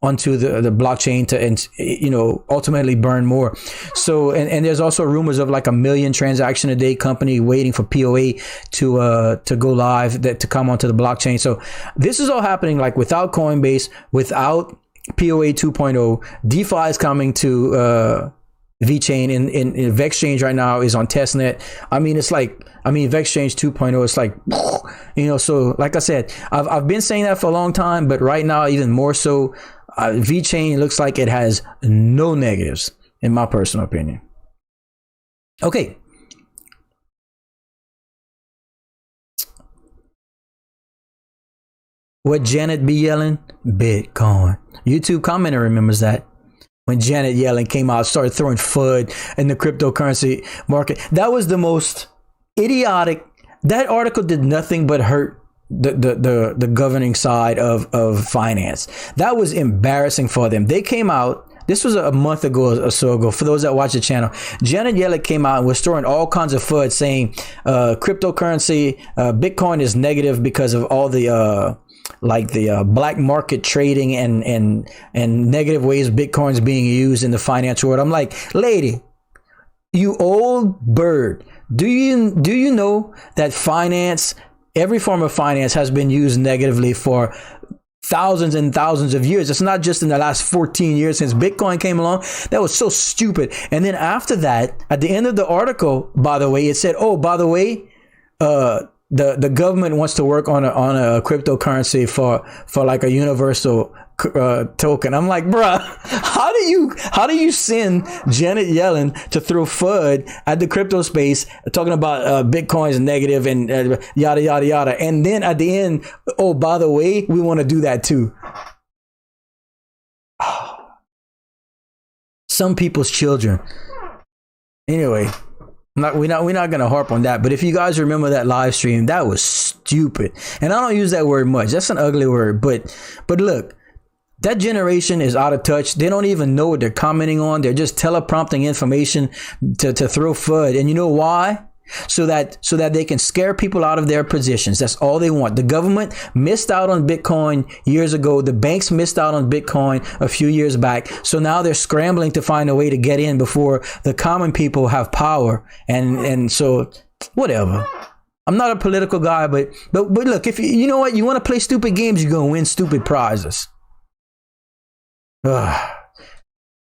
onto the blockchain to, and you know, ultimately burn more. So and there's also rumors of like 1 million transaction a day company waiting for POA to go live, to come onto the blockchain. So this is all happening like without Coinbase, without POA 2.0. DeFi is coming to Vechain, in Vechain right now is on testnet. I mean, Vechain 2.0, it's like, you know, so like I said, I've been saying that for a long time, but right now even more so, Vechain looks like it has no negatives, in my personal opinion. Okay. What Janet be yelling? Bitcoin. YouTube commenter remembers that. When Janet Yellen came out, started throwing FUD in the cryptocurrency market. That was the most idiotic. That article did nothing but hurt the governing side of finance. That was embarrassing for them. They came out. This was a month ago or so ago. For those that watch the channel, Janet Yellen came out and was throwing all kinds of FUD, saying cryptocurrency, Bitcoin is negative because of all the black market trading and negative ways Bitcoin's being used in the financial world. I'm like, lady, you old bird, do you know that finance, every form of finance, has been used negatively for thousands and thousands of years? It's not just in the last 14 years since Bitcoin came along. That was so stupid. And then after that, at the end of the article, by the way, it said, oh, by the way, the government wants to work on a cryptocurrency for like a universal token. I'm like, bruh, how do you send Janet Yellen to throw FUD at the crypto space, talking about Bitcoin's negative and yada yada yada, and then at the end, oh, by the way, we want to do that too. Some people's children. Anyway. We're not going to harp on that, but if you guys remember that live stream, that was stupid. And I don't use that word much. That's an ugly word, but look, that generation is out of touch. They don't even know what they're commenting on. They're just teleprompting information to throw FUD. And you know why? So that they can scare people out of their positions. That's all they want. The government missed out on Bitcoin years ago. The banks missed out on Bitcoin a few years back. So now they're scrambling to find a way to get in before the common people have power. And so whatever. I'm not a political guy, but look, if you know what, you want to play stupid games, you're going to win stupid prizes. Ugh.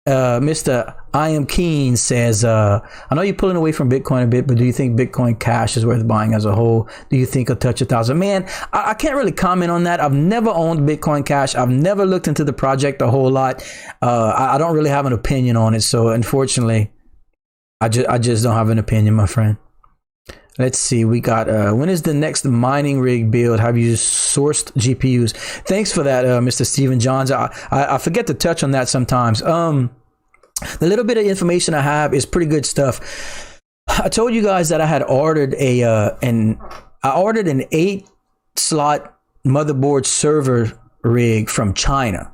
Mr. I am Keen says, I know you're pulling away from Bitcoin a bit, but do you think Bitcoin Cash is worth buying as a whole? Do you think it'll touch 1,000? Man, I can't really comment on that. I've never owned Bitcoin Cash. I've never looked into the project a whole lot. I don't really have an opinion on it. So unfortunately, I just don't have an opinion, my friend. Let's see. We got, when is the next mining rig build? Have you sourced GPUs? Thanks for that, Mr. Steven Johns. I forget to touch on that sometimes. The little bit of information I have is pretty good stuff. I told you guys that I had ordered an 8-slot motherboard server rig from China.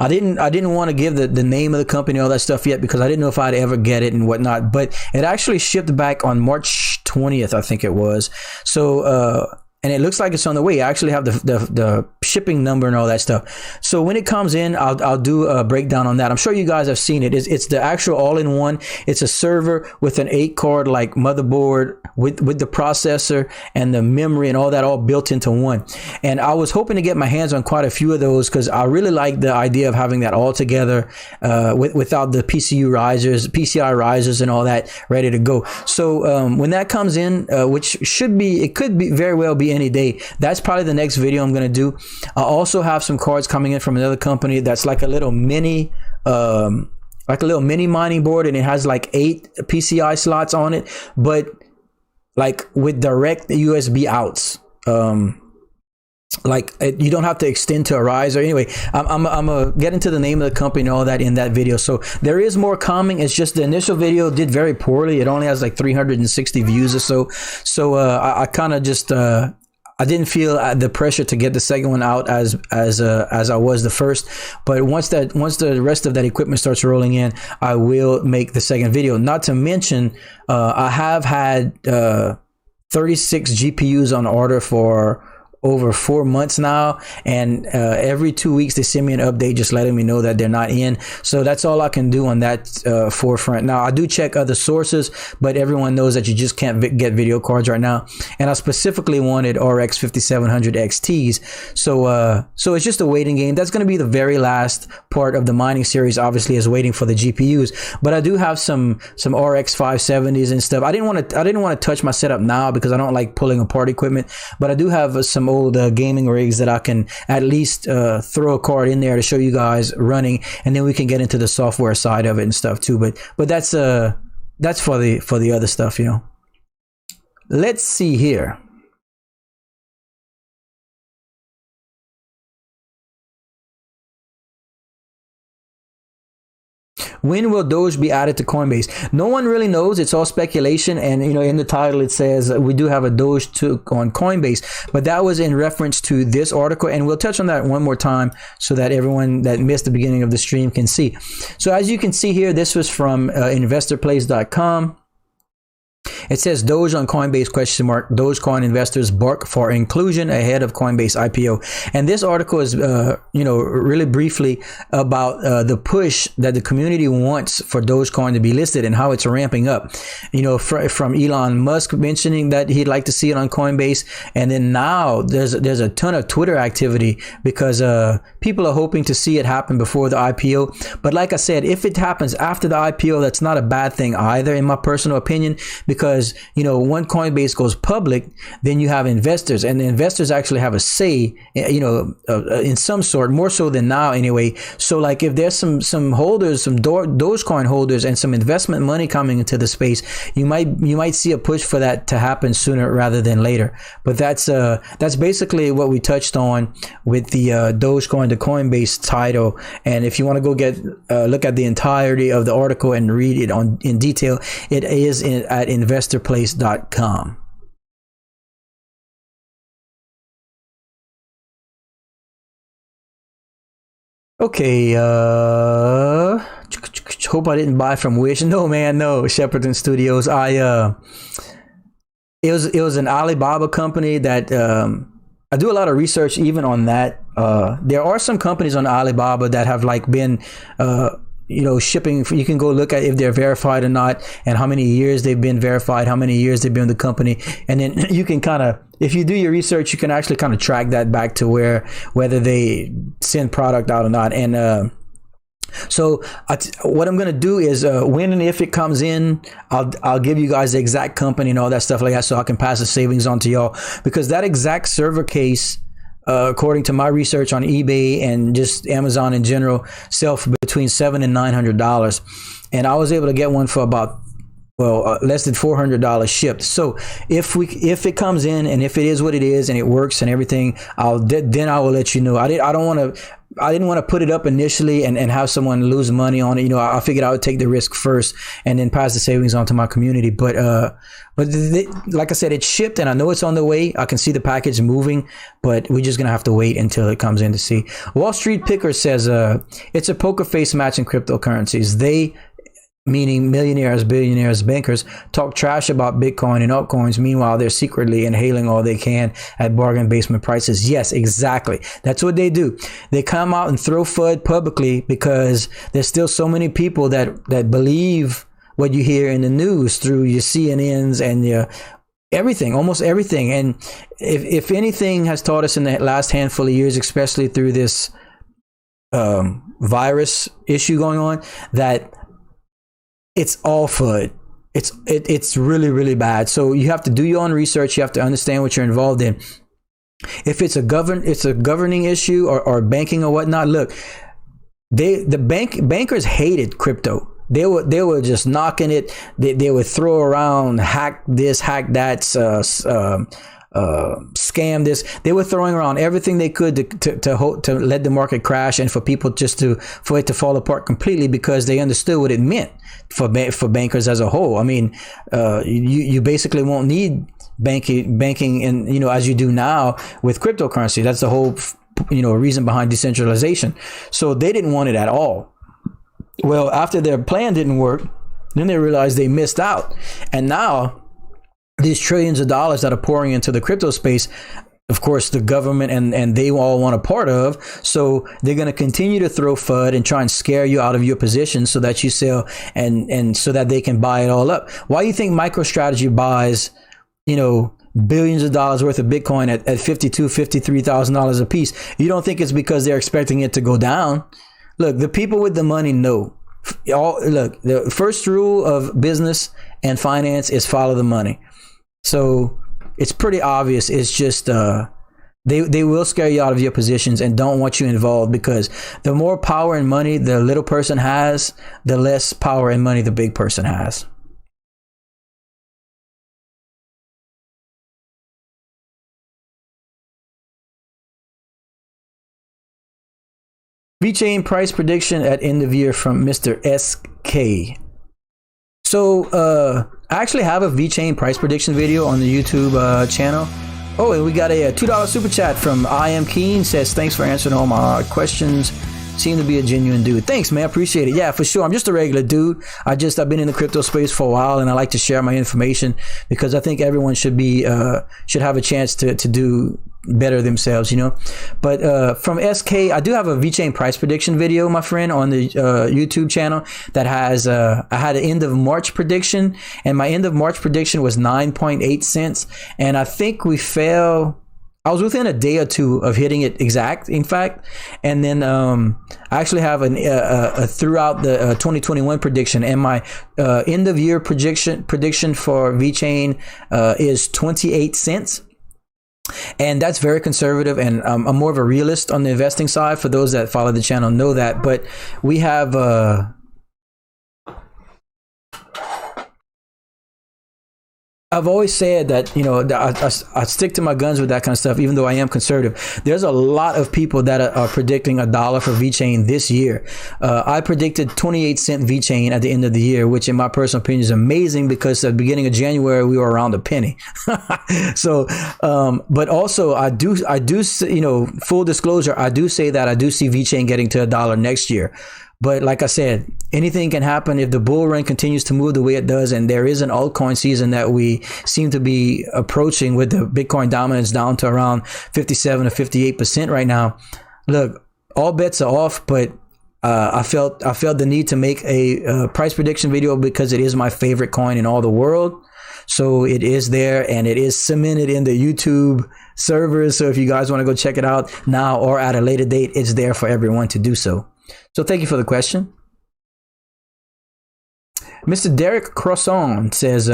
I didn't want to give the name of the company, all that stuff yet, because I didn't know if I'd ever get it and whatnot, but it actually shipped back on March 20th, I think it was. So, and it looks like it's on the way. I actually have the shipping number and all that stuff. So when it comes in, I'll do a breakdown on that. I'm sure you guys have seen it. It's the actual all-in-one. It's a server with an 8-card like motherboard with the processor and the memory and all that all built into one. And I was hoping to get my hands on quite a few of those because I really like the idea of having that all together without the PCI risers and all that ready to go. So when that comes in, which it could be very well be any day, that's probably the next video I'm going to do. I also have some cards coming in from another company that's like a little mini mining board, and it has like 8 PCI slots on it, but like with direct USB outs. Like you don't have to extend to a riser. Anyway, I'm gonna get into the name of the company and all that in that video. So there is more coming. It's just the initial video did very poorly. It only has like 360 views or so. So I kind of just I didn't feel the pressure to get the second one out as I was the first. But once the rest of that equipment starts rolling in, I will make the second video. Not to mention, I have had 36 GPUs on order for over 4 months now, and every 2 weeks they send me an update just letting me know that they're not in. So that's all I can do on that forefront. Now I do check other sources, but everyone knows that you just can't get video cards right now, and I specifically wanted RX 5700 XTs. So it's just a waiting game. That's going to be the very last part of the mining series, obviously, is waiting for the GPUs. But I do have some RX 570s and stuff. I didn't want to touch my setup now because I don't like pulling apart equipment, but I do have some old gaming rigs that I can at least throw a card in there to show you guys running, and then we can get into the software side of it and stuff too. But that's for the other stuff, you know. Let's see here. When will Doge be added to Coinbase? No one really knows. It's all speculation. And, you know, in the title, it says we do have a Doge on Coinbase, but that was in reference to this article. And we'll touch on that one more time so that everyone that missed the beginning of the stream can see. So as you can see here, this was from investorplace.com. It says Doge on Coinbase ? Dogecoin investors bark for inclusion ahead of Coinbase IPO. And this article is, really briefly about the push that the community wants for Dogecoin to be listed and how it's ramping up. You know, from Elon Musk mentioning that he'd like to see it on Coinbase, and then now there's a ton of Twitter activity because people are hoping to see it happen before the IPO. But like I said, if it happens after the IPO, that's not a bad thing either, in my personal opinion. Because, you know, when Coinbase goes public, then you have investors, and the investors actually have a say, in some sort, more so than now anyway. So like if there's some holders, some Dogecoin holders and some investment money coming into the space, you might see a push for that to happen sooner rather than later. But that's basically what we touched on with the Dogecoin to Coinbase title. And if you want to go look at the entirety of the article and read it in detail, it is at investorplace.com. Okay, hope I didn't buy from Wish. No, man, no. Shepperton Studios. It was an Alibaba company that I do a lot of research even on that. There are some companies on Alibaba that have like been shipping. You can go look at if they're verified or not, and how many years they've been verified, how many years they've been in the company, and then you can kind of, if you do your research, you can actually kind of track that back to whether they send product out or not. And So what I'm going to do is when and if it comes in, I'll give you guys the exact company and all that stuff like that, so I can pass the savings on to y'all, because that exact server case, according to my research on eBay and just Amazon in general, sell for between $700 and $900, and I was able to get one for about less than $400 shipped. So if it comes in and if it is what it is and it works and everything, then I will let you know. I didn't want to put it up initially and have someone lose money on it. You know, I figured I would take the risk first and then pass the savings on to my community. But like I said, it's shipped and I know it's on the way. I can see the package moving, but we're just going to have to wait until it comes in to see. Wall Street Picker says it's a poker face match in cryptocurrencies. They, meaning millionaires, billionaires, bankers, talk trash about Bitcoin and altcoins. Meanwhile, they're secretly inhaling all they can at bargain basement prices. Yes, exactly. That's what they do. They come out and throw FUD publicly because there's still so many people that believe what you hear in the news through your CNNs and your everything, almost everything. And if anything has taught us in the last handful of years, especially through this virus issue going on, that it's all FUD. It's really, really bad. So you have to do your own research. You have to understand what you're involved in. If it's a governing issue or banking or whatnot, look, bankers hated crypto. They were just knocking it. They would throw around hack this, hack that, scam this. They were throwing around everything they could to let the market crash and for people for it to fall apart completely, because they understood what it meant for bankers as a whole. I mean, you basically won't need banking and, you know, as you do now with cryptocurrency. That's the whole, you know, reason behind decentralization. So they didn't want it at all. Well, after their plan didn't work, then they realized they missed out. And now these trillions of dollars that are pouring into the crypto space, of course, the government and they all want a part of. So they're going to continue to throw FUD and try and scare you out of your position so that you sell and so that they can buy it all up. Why do you think MicroStrategy buys, you know, billions of dollars worth of Bitcoin at $52,000, $53,000 a piece? You don't think it's because they're expecting it to go down? Look, the people with the money know. Look, the first rule of business and finance is follow the money. So it's pretty obvious. It's just they will scare you out of your positions and don't want you involved, because the more power and money the little person has, the less power and money the big person has. Vechain price prediction at end of year from Mr. SK. So I actually have a Vechain price prediction video on the YouTube channel. Oh, and we got a $2 super chat from I Am Keen. Says, thanks for answering all my questions. Seem to be a genuine dude. Thanks, man. Appreciate it. Yeah, for sure. I'm just a regular dude. I've been in the crypto space for a while, and I like to share my information because I think everyone should have a chance to do better themselves, you know. But from SK, I do have a Vechain price prediction video, my friend, on the YouTube channel that has I had an end of March prediction, and my end of March prediction was 9.8 cents, and I think we fell. I was within a day or two of hitting it exact, in fact. And then I actually have a throughout the 2021 prediction, and my end of year prediction for Vechain is 28 cents. And that's very conservative, and I'm more of a realist on the investing side. For those that follow the channel know that. But we have I've always said that, you know, I stick to my guns with that kind of stuff, even though I am conservative. There's a lot of people that are predicting $1 for Vechain this year. I predicted 28-cent Vechain at the end of the year, which in my personal opinion is amazing, because at the beginning of January, we were around a penny. So, but also I do, you know, full disclosure, I do say that I do see Vechain getting to $1 next year. But like I said, anything can happen if the bull run continues to move the way it does, and there is an altcoin season that we seem to be approaching with the Bitcoin dominance down to around 57 or 58% right now. Look, all bets are off, but I felt the need to make a price prediction video because it is my favorite coin in all the world. So it is there, and it is cemented in the YouTube servers. So if you guys want to go check it out now or at a later date, it's there for everyone to do so. So thank you for the question. Mr. Derek Crosson says,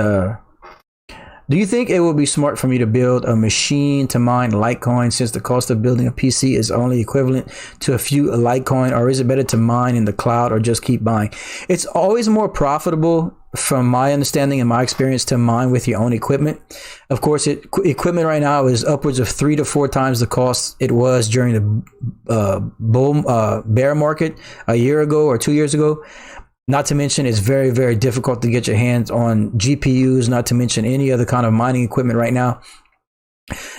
do you think it would be smart for me to build a machine to mine Litecoin since the cost of building a PC is only equivalent to a few Litecoin, or is it better to mine in the cloud or just keep buying? It's always more profitable, from my understanding and my experience, to mine with your own equipment. Of course, equipment right now is upwards of 3 to 4 times the cost it was during the bear market a year ago or 2 years ago. Not to mention, it's very, very difficult to get your hands on GPUs, not to mention any other kind of mining equipment right now.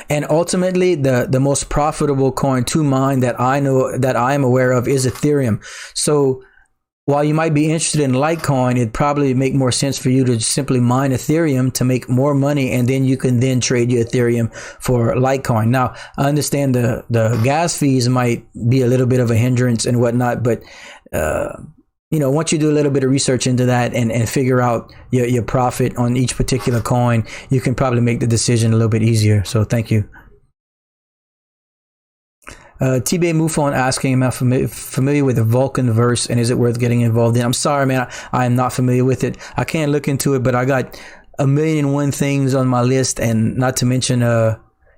And ultimately, the most profitable coin to mine that I know, that I am aware of, is Ethereum. So while you might be interested in Litecoin, it'd probably make more sense for you to simply mine Ethereum to make more money, and then you can then trade your Ethereum for Litecoin. Now, I understand the gas fees might be a little bit of a hindrance and whatnot, but once you do a little bit of research into that and figure out your profit on each particular coin, you can probably make the decision a little bit easier. So thank you. T-Bay Mufon asking, am I familiar with the Vulcan verse, and is it worth getting involved in? I'm sorry, man, I am not familiar with it. I can't look into it, but I got 1,000,001 things on my list, and not to mention,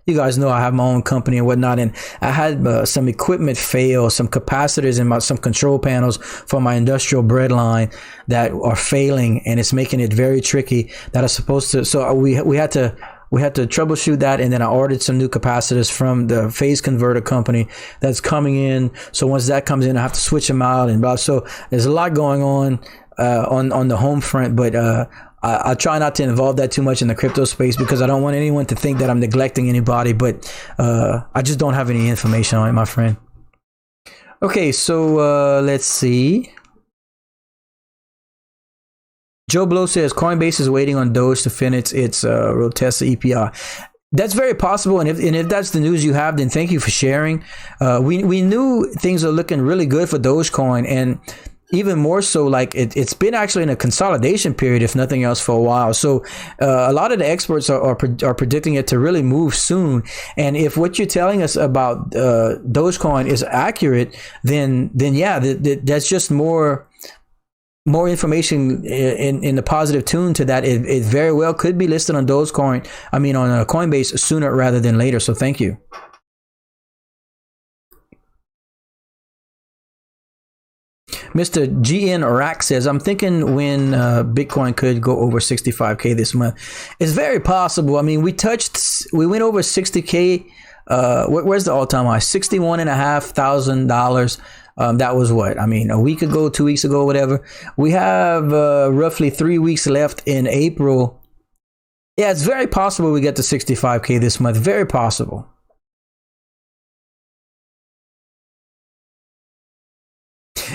you guys know I have my own company and whatnot, and I had some equipment fail, some capacitors and some control panels for my industrial bread line that are failing, and it's making it very tricky. That are supposed to, so we had to troubleshoot that, and then I ordered some new capacitors from the phase converter company that's coming in. So once that comes in, I have to switch them out and blah. So there's a lot going on the home front, but I try not to involve that too much in the crypto space because I don't want anyone to think that I'm neglecting anybody, but I just don't have any information on it, my friend. Okay, so let's see. Joe Blow says Coinbase is waiting on Doge to finish its Rotessa EPI. That's very possible, and if that's the news you have, then thank you for sharing. We knew things are looking really good for Dogecoin, and even more so, like it's been actually in a consolidation period, if nothing else, for a while. So a lot of the experts are predicting it to really move soon. And if what you're telling us about Dogecoin is accurate, then yeah, that's just more information in the positive tune to that. It very well could be listed on Dogecoin. on Coinbase sooner rather than later. So thank you. Mr. GN Rack says, I'm thinking when Bitcoin could go over 65K this month. It's very possible. I mean, we went over 60K. Where's the all-time high? $61,500. That was what? A week ago, 2 weeks ago, whatever. We have roughly 3 weeks left in April. Yeah, it's very possible we get to 65K this month. Very possible.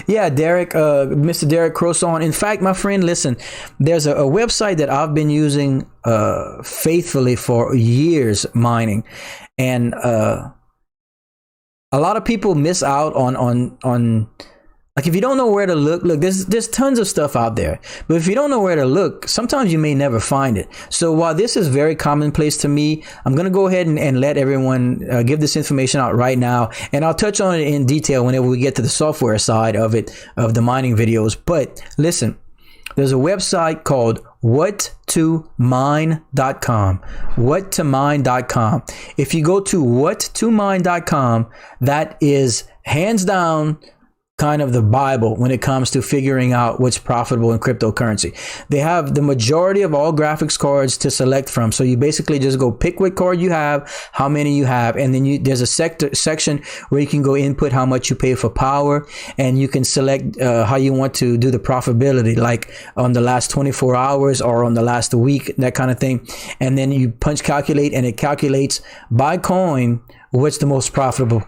Yeah, Derek, Mr. Derek Crosson. In fact, my friend, listen, there's a website that I've been using faithfully for years, mining, and a lot of people miss out on like, if you don't know where to look, there's tons of stuff out there, but if you don't know where to look, sometimes you may never find it. So while this is very commonplace to me, I'm going to go ahead and let everyone give this information out right now, and I'll touch on it in detail whenever we get to the software side of it, of the mining videos. But listen, there's a website called whattomine.com. Whattomine.com. If you go to whattomine.com, that is hands down kind of the Bible when it comes to figuring out what's profitable in cryptocurrency. They have the majority of all graphics cards to select from. So you basically just go pick what card you have, how many you have, and then there's a section where you can go input how much you pay for power, and you can select how you want to do the profitability, like on the last 24 hours or on the last week, that kind of thing. And then you punch calculate, and it calculates by coin what's the most profitable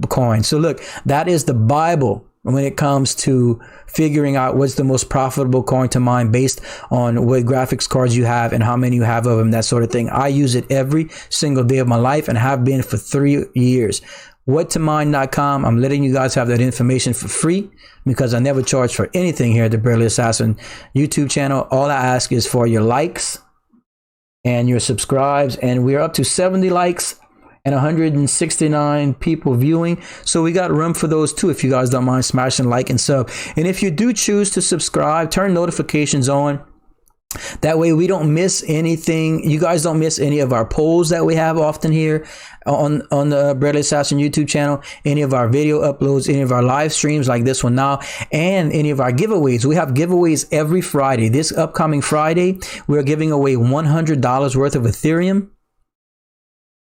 coin. So look, that is the Bible when it comes to figuring out what's the most profitable coin to mine based on what graphics cards you have and how many you have of them, that sort of thing. I use it every single day of my life and have been for 3 years. Whattomine.com. I'm letting you guys have that information for free because I never charge for anything here at the Barely Assassin YouTube channel. All I ask is for your likes and your subscribes, and we're up to 70 likes and 169 people viewing. So we got room for those too. If you guys don't mind smashing like and sub. And if you do choose to subscribe, turn notifications on. That way we don't miss anything. You guys don't miss any of our polls that we have often here on the Breadly Assassin YouTube channel, any of our video uploads, any of our live streams like this one now, and any of our giveaways. We have giveaways every Friday. This upcoming Friday, we're giving away $100 worth of Ethereum.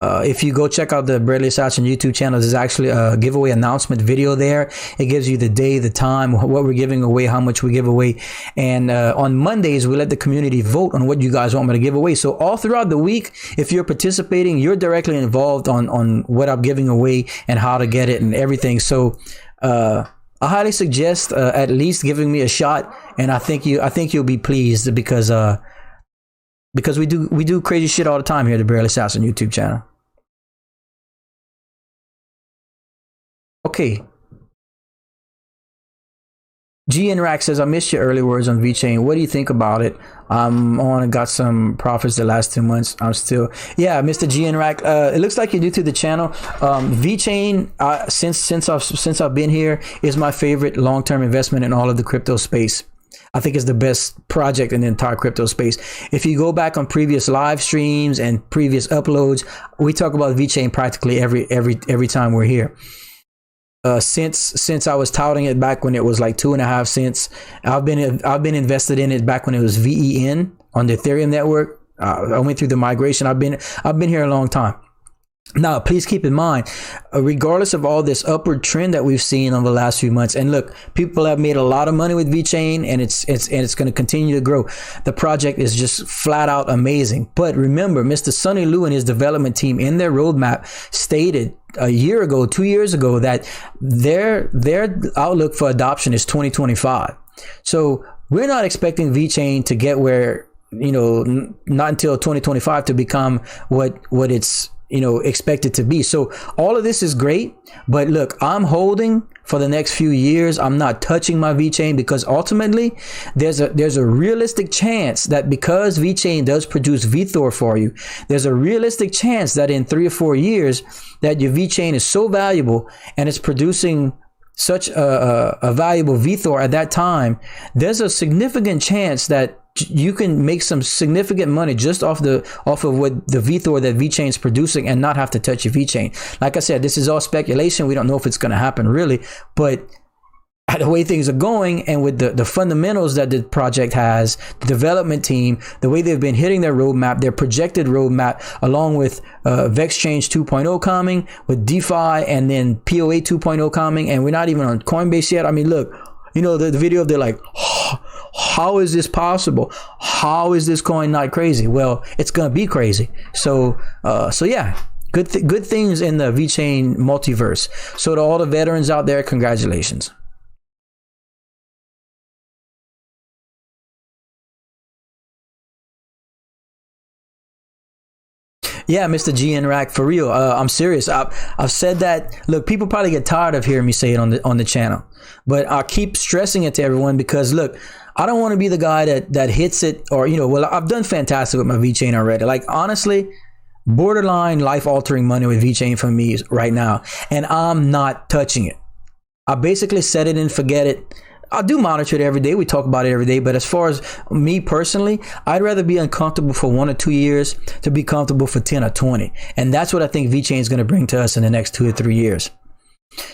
If you go check out the Breadly Assassin YouTube channel, there's actually a giveaway announcement video there. It gives you the day, the time, what we're giving away, how much we give away. And on Mondays, we let the community vote on what you guys want me to give away. So all throughout the week, if you're participating, you're directly involved on what I'm giving away and how to get it and everything. So I highly suggest at least giving me a shot. And I think you'll be pleased because we do crazy shit all the time here at the Breadly Assassin YouTube channel. Okay. GN Rack says, I missed your early words on Vechain. What do you think about it? I'm on and got some profits the last 2 months. I'm still, yeah, Mr. GN Rack. It looks like you're new to the channel. Vechain, since I've been here, is my favorite long-term investment in all of the crypto space. I think it's the best project in the entire crypto space. If you go back on previous live streams and previous uploads, we talk about Vechain practically every time we're here. Since I was touting it back when it was like 2.5 cents, I've been invested in it back when it was VEN on the Ethereum network. I went through the migration. I've been here a long time. Now, please keep in mind, regardless of all this upward trend that we've seen over the last few months, and look, people have made a lot of money with Vechain, and it's going to continue to grow. The project is just flat out amazing. But remember, Mr. Sonny Liu and his development team in their roadmap stated a year ago, 2 years ago, that their outlook for adoption is 2025. So we're not expecting Vechain to get where, not until 2025 to become what it's expected to be. So all of this is great, but look, I'm holding for the next few years. I'm not touching my Vechain because ultimately there's a realistic chance that because Vechain does produce VeThor for you, there's a realistic chance that in 3 or 4 years that your Vechain is so valuable and it's producing such a valuable VeThor at that time, there's a significant chance that you can make some significant money just off of what the VeThor that Vechain is producing and not have to touch your Vechain. Like I said, this is all speculation. We don't know if it's going to happen really, but the way things are going and with the fundamentals that the project has, the development team, the way they've been hitting their roadmap, their projected roadmap, along with Vechain 2.0 coming, with DeFi, and then POA 2.0 coming, and we're not even on Coinbase yet. I mean, look, the video, they're like, how is this possible? How is this coin not crazy? Well, it's going to be crazy. So yeah, good things in the Vechain multiverse. So to all the veterans out there, congratulations. Yeah, Mr. GN Rack, for real. I'm serious. I've said that. Look, people probably get tired of hearing me say it on the channel, but I keep stressing it to everyone because look, I don't want to be the guy that hits it or, well, I've done fantastic with my Vechain already. Like, honestly, borderline life-altering money with Vechain for me right now, and I'm not touching it. I basically set it and forget it. I do monitor it every day. We talk about it every day. But as far as me personally, I'd rather be uncomfortable for 1 or 2 years to be comfortable for 10 or 20. And that's what I think Vechain is going to bring to us in the next 2 or 3 years.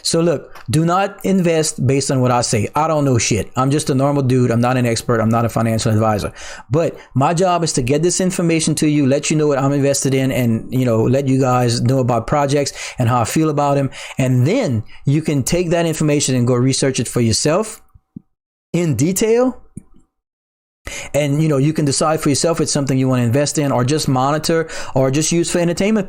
So look, do not invest based on what I say. I don't know shit. I'm just a normal dude. I'm not an expert. I'm not a financial advisor. But my job is to get this information to you, let you know what I'm invested in, and let you guys know about projects and how I feel about them. And then you can take that information and go research it for yourself in detail, and you can decide for yourself if it's something you want to invest in or just monitor or just use for entertainment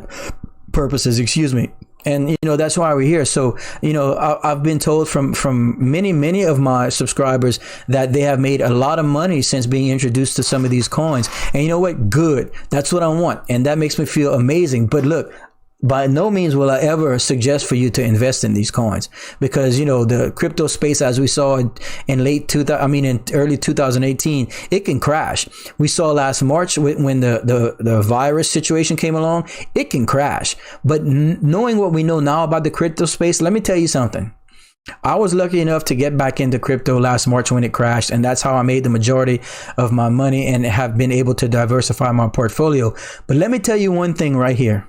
purposes, excuse me. And that's why we're here. So I've been told from many of my subscribers that they have made a lot of money since being introduced to some of these coins. And you know what? Good. That's what I want, and that makes me feel amazing. But look, by no means will I ever suggest for you to invest in these coins, because the crypto space, as we saw in in early 2018, it can crash. We saw last March when the virus situation came along, it can crash. But knowing what we know now about the crypto space, let me tell you something. I was lucky enough to get back into crypto last March when it crashed, and that's how I made the majority of my money and have been able to diversify my portfolio. But let me tell you one thing right here.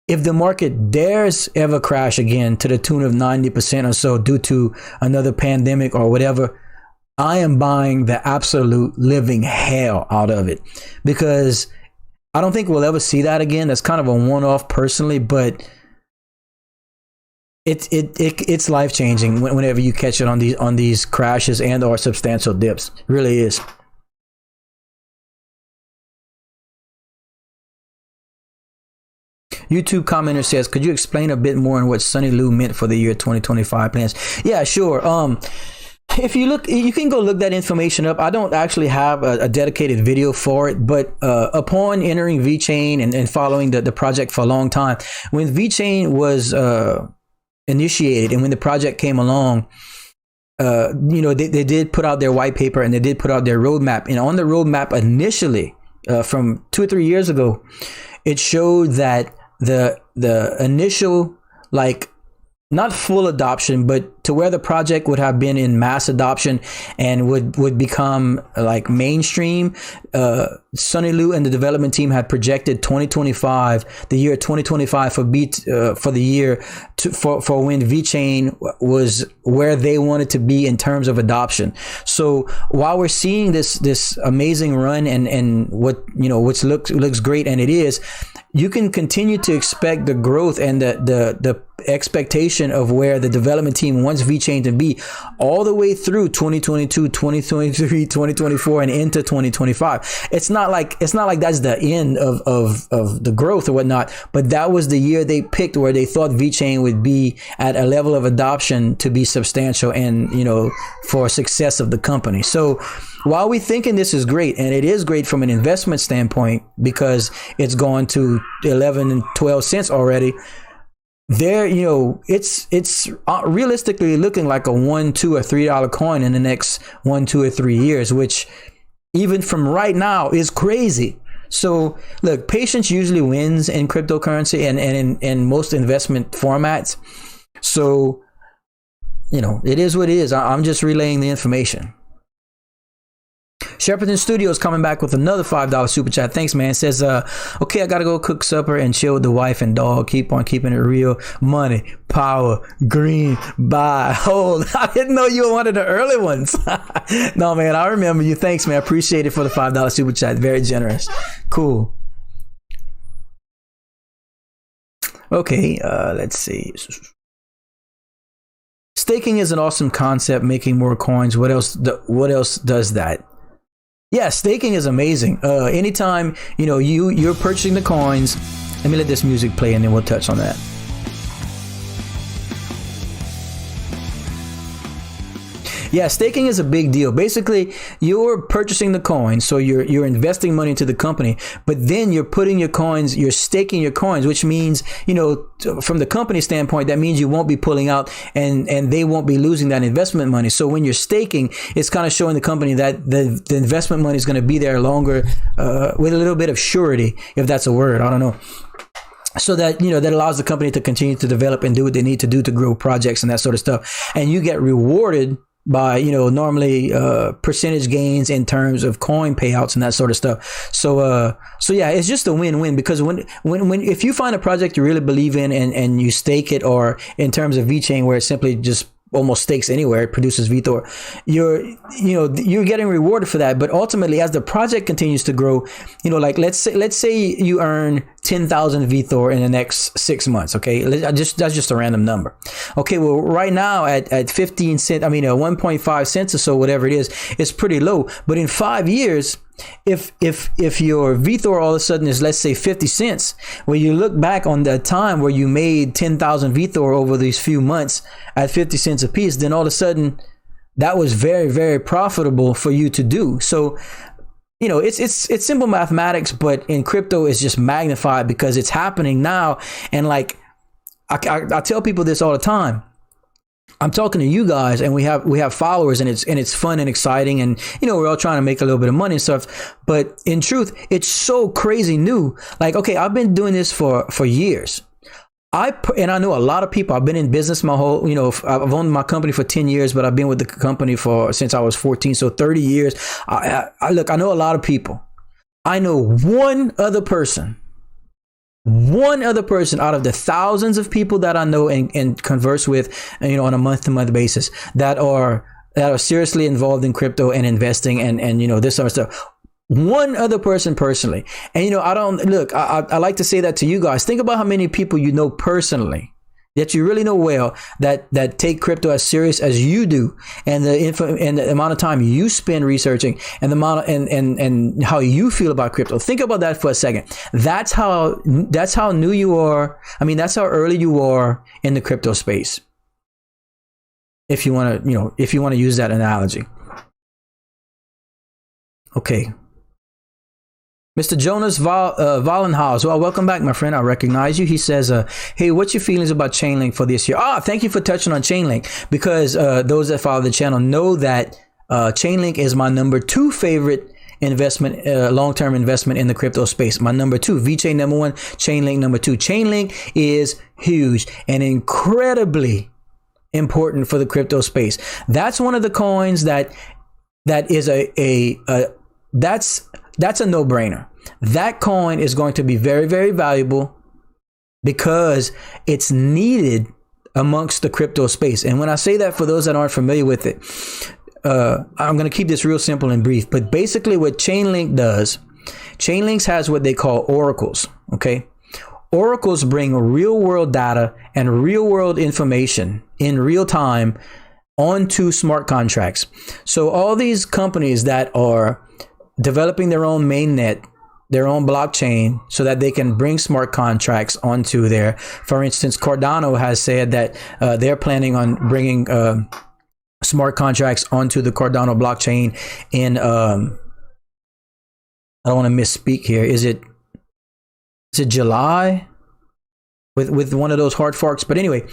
If the market dares ever crash again to the tune of 90% or so due to another pandemic or whatever, I am buying the absolute living hell out of it, because I don't think we'll ever see that again. That's kind of a one-off personally, but it's life changing whenever you catch it on these crashes and or substantial dips. It really is. YouTube commenter says, could you explain a bit more on what Sunny Lou meant for the year 2025 plans? Yeah, sure. If you look, you can go look that information up. I don't actually have a dedicated video for it, but upon entering Vechain and following the project for a long time, when Vechain was initiated and when the project came along, they did put out their white paper and they did put out their roadmap. And on the roadmap initially, from 2 or 3 years ago, it showed that the initial, like, not full adoption, but to where the project would have been in mass adoption and would become like mainstream. Sunny Lou and the development team had projected 2025, the year 2025 for the year for when Vechain was where they wanted to be in terms of adoption. So while we're seeing this amazing run and which looks great, and it is, you can continue to expect the growth and the expectation of where the development team wants Vechain to be all the way through 2022, 2023, 2024, and into 2025. It's not like that's the end of the growth or whatnot, but that was the year they picked where they thought Vechain would be at a level of adoption to be substantial and, for success of the company. So while we're thinking this is great, and it is great from an investment standpoint because it's gone to 11 and 12 cents already, there, it's realistically looking like a $1, $2, or $3 coin in the next 1, 2, or 3 years, which even from right now is crazy. So look, patience usually wins in cryptocurrency and in most investment formats. So, it is what it is. I'm just relaying the information. Shepperton Studios coming back with another $5 super chat. Thanks, man. Says, okay, I gotta go cook supper and chill with the wife and dog. Keep on keeping it real. Money, power, green, buy, hold. I didn't know you were one of the early ones. No, man, I remember you. Thanks, man. I appreciate it for the $5 super chat. Very generous. Cool. Okay, let's see. Staking is an awesome concept. Making more coins. What else does that? Yeah, staking is amazing. Anytime you're purchasing the coins. Let me let this music play and then we'll touch on that. Yeah, staking is a big deal. Basically, you're purchasing the coins, so you're investing money into the company, but then you're putting your coins, you're staking your coins, which means, from the company standpoint, that means you won't be pulling out and they won't be losing that investment money. So when you're staking, it's kind of showing the company that the investment money is going to be there longer, with a little bit of surety, if that's a word. I don't know. So that, that allows the company to continue to develop and do what they need to do to grow projects and that sort of stuff. And you get rewarded by, normally percentage gains in terms of coin payouts and that sort of stuff. So yeah, it's just a win-win, because when if you find a project you really believe in and you stake it, or in terms of Vechain where it simply just almost stakes anywhere, it produces Vthor, you're getting rewarded for that. But ultimately, as the project continues to grow, like let's say you earn 10,000 Vthor in the next 6 months. Okay, that's just a random number. Okay, well, right now at 15 cents, 1.5 cents or so, whatever it is, it's pretty low. But in 5 years, if your Vthor all of a sudden is, let's say, 50 cents, when you look back on the time where you made 10,000 Vthor over these few months at 50 cents a piece, then all of a sudden that was very, very profitable for you to do. So it's simple mathematics, but in crypto it's just magnified because it's happening now. And like I tell people this all the time. I'm talking to you guys, and we have followers, and it's fun and exciting, and we're all trying to make a little bit of money and stuff. But in truth, it's so crazy new. Like, okay, I've been doing this for years. And I know a lot of people. I've been in business my whole, I've owned my company for 10 years, but I've been with the company since I was 14, so 30 years. I know a lot of people. I know one other person out of the thousands of people that I know and converse with, on a month-to-month basis that are seriously involved in crypto and investing and this sort of stuff. One other person personally. And I like to say that to you guys. Think about how many people you know personally that you really know well that take crypto as serious as you do, and the amount of time you spend researching, and the amount and how you feel about crypto. Think about that for a second. That's how new you are. I mean, that's how early you are in the crypto space. If you want to use that analogy. Okay. Mr. Jonas Wallenhaus, well, welcome back, my friend. I recognize you. He says, hey, what's your feelings about Chainlink for this year? Thank you for touching on Chainlink, because those that follow the channel know that Chainlink is my number 2 favorite investment, long-term investment in the crypto space. My number 2, Vechain number 1, Chainlink number 2. Chainlink is huge and incredibly important for the crypto space. That's one of the coins that is that's a no-brainer. That coin is going to be very, very valuable because it's needed amongst the crypto space. And when I say that, for those that aren't familiar with it, I'm going to keep this real simple and brief. But basically what Chainlink does, Chainlink has what they call oracles. Okay. Oracles bring real world data and real world information in real time onto smart contracts. So all these companies that are developing their own mainnet, their own blockchain, so that they can bring smart contracts onto there. For instance, Cardano has said that they're planning on bringing smart contracts onto the Cardano blockchain in, I don't want to misspeak here. Is it July? With one of those hard forks. But anyway,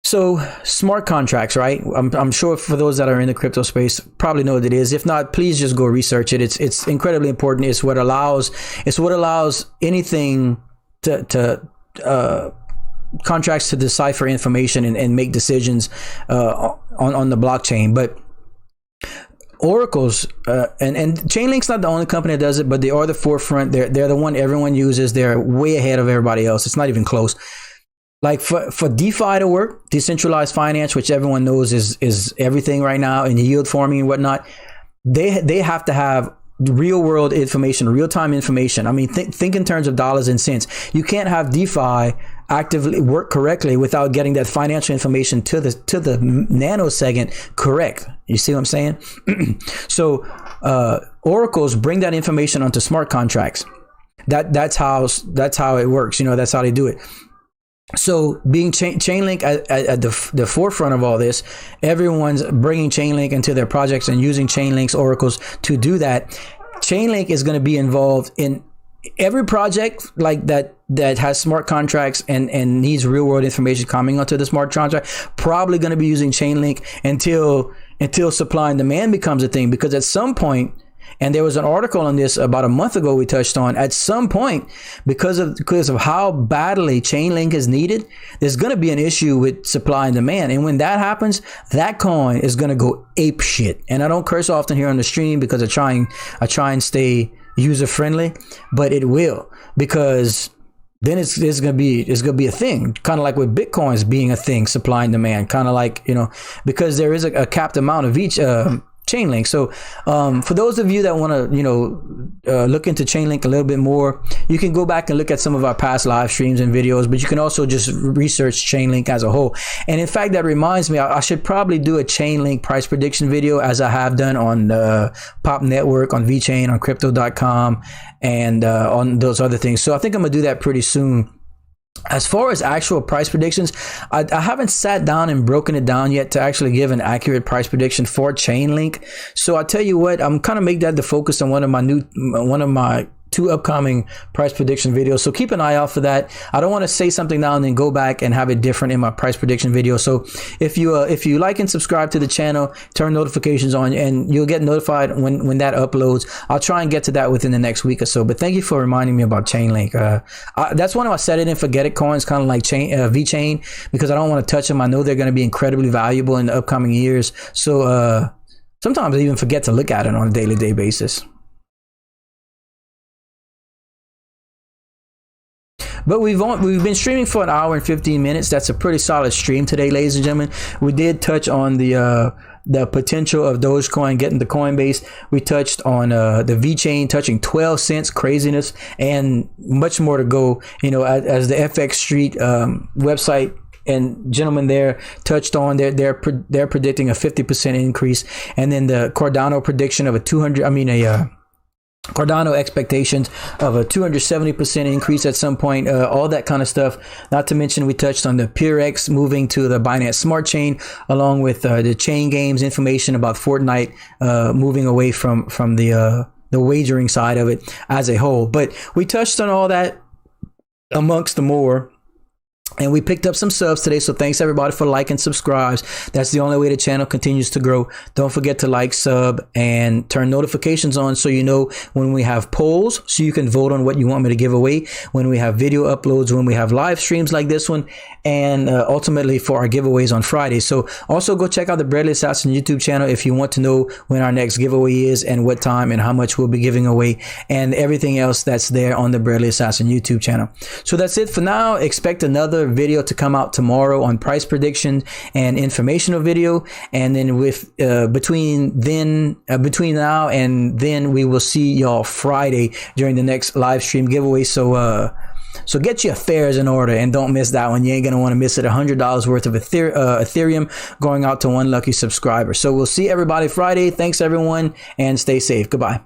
so smart contracts, right? I'm sure for those that are in the crypto space probably know what it is. If not, please just go research it. It's incredibly important. It's what allows anything to contracts to decipher information and make decisions on the blockchain. But oracles and Chainlink's not the only company that does it, but they are the forefront. They're the one everyone uses. They're way ahead of everybody else. It's not even close. Like for DeFi to work, decentralized finance, which everyone knows is everything right now, and yield farming and whatnot, they have to have real world information, real time information. I mean, think in terms of dollars and cents. You can't have DeFi actively work correctly without getting that financial information to the nanosecond correct. You see what I'm saying? So oracles bring that information onto smart contracts. That's how it works. That's how they do it. So being Chainlink at the forefront of all this, everyone's bringing Chainlink into their projects and using Chainlink's oracles to do that. Chainlink is going to be involved in every project like that has smart contracts and needs real world information coming onto the smart contract. Probably going to be using Chainlink until supply and demand becomes a thing, because at some point, and there was an article on this about a month ago we touched on, at some point, because of how badly Chainlink is needed, there's going to be an issue with supply and demand. And when that happens, that coin is going to go ape shit. And I don't curse often here on the stream because I try and stay user friendly, but it will, because then it's going to be a thing, kind of like with Bitcoins being a thing, supply and demand, kind of like, because there is a capped amount of each Chainlink. So for those of you that want to look into Chainlink a little bit more, you can go back and look at some of our past live streams and videos, but you can also just research Chainlink as a whole. And in fact, that reminds me, I should probably do a Chainlink price prediction video, as I have done on Pop Network, on Vechain, on crypto.com, and on those other things. So I think I'm gonna do that pretty soon. As far as actual price predictions, I haven't sat down and broken it down yet to actually give an accurate price prediction for Chainlink. So I tell you what, I'm kind of make that the focus on one of my 2 upcoming price prediction videos. So keep an eye out for that. I don't want to say something now and then go back and have it different in my price prediction video. So if you like and subscribe to the channel, turn notifications on, and you'll get notified when that uploads. I'll try and get to that within the next week or so. But thank you for reminding me about Chainlink. That's one of my set it and forget it coins, kind of like Vechain, because I don't want to touch them. I know they're going to be incredibly valuable in the upcoming years. So sometimes I even forget to look at it on a daily basis. But we've been streaming for 1 hour and 15 minutes. That's a pretty solid stream today, ladies and gentlemen. We did touch on the potential of Dogecoin getting to Coinbase. We touched on the Vechain touching 12 cents, craziness, and much more to go. You know, as the FX Street website and gentlemen there touched on, they're predicting a 50% increase, and then the Cardano prediction of Cardano expectations of a 270% increase at some point, all that kind of stuff. Not to mention, we touched on the Peerex moving to the Binance Smart Chain, along with the chain games information about Fortnite moving away from the wagering side of it as a whole. But we touched on all that amongst the more. And we picked up some subs today, so thanks everybody for like and subscribes. That's the only way the channel continues to grow. Don't forget to like, sub, and turn notifications on so you know when we have polls, so you can vote on what you want me to give away, when we have video uploads, when we have live streams like this one, and ultimately for our giveaways on Friday. So also go check out the Breadly Assassin YouTube channel if you want to know when our next giveaway is and what time and how much we'll be giving away, and everything else that's there on the Breadly Assassin YouTube channel. So that's it for now. Expect another video to come out tomorrow on price prediction and informational video, and then with between now and then we will see y'all Friday during the next live stream giveaway. So get your affairs in order and don't miss that one. You ain't gonna want to miss it. $100 worth of Ethereum going out to one lucky subscriber. So we'll see everybody Friday. Thanks everyone, and stay safe. Goodbye.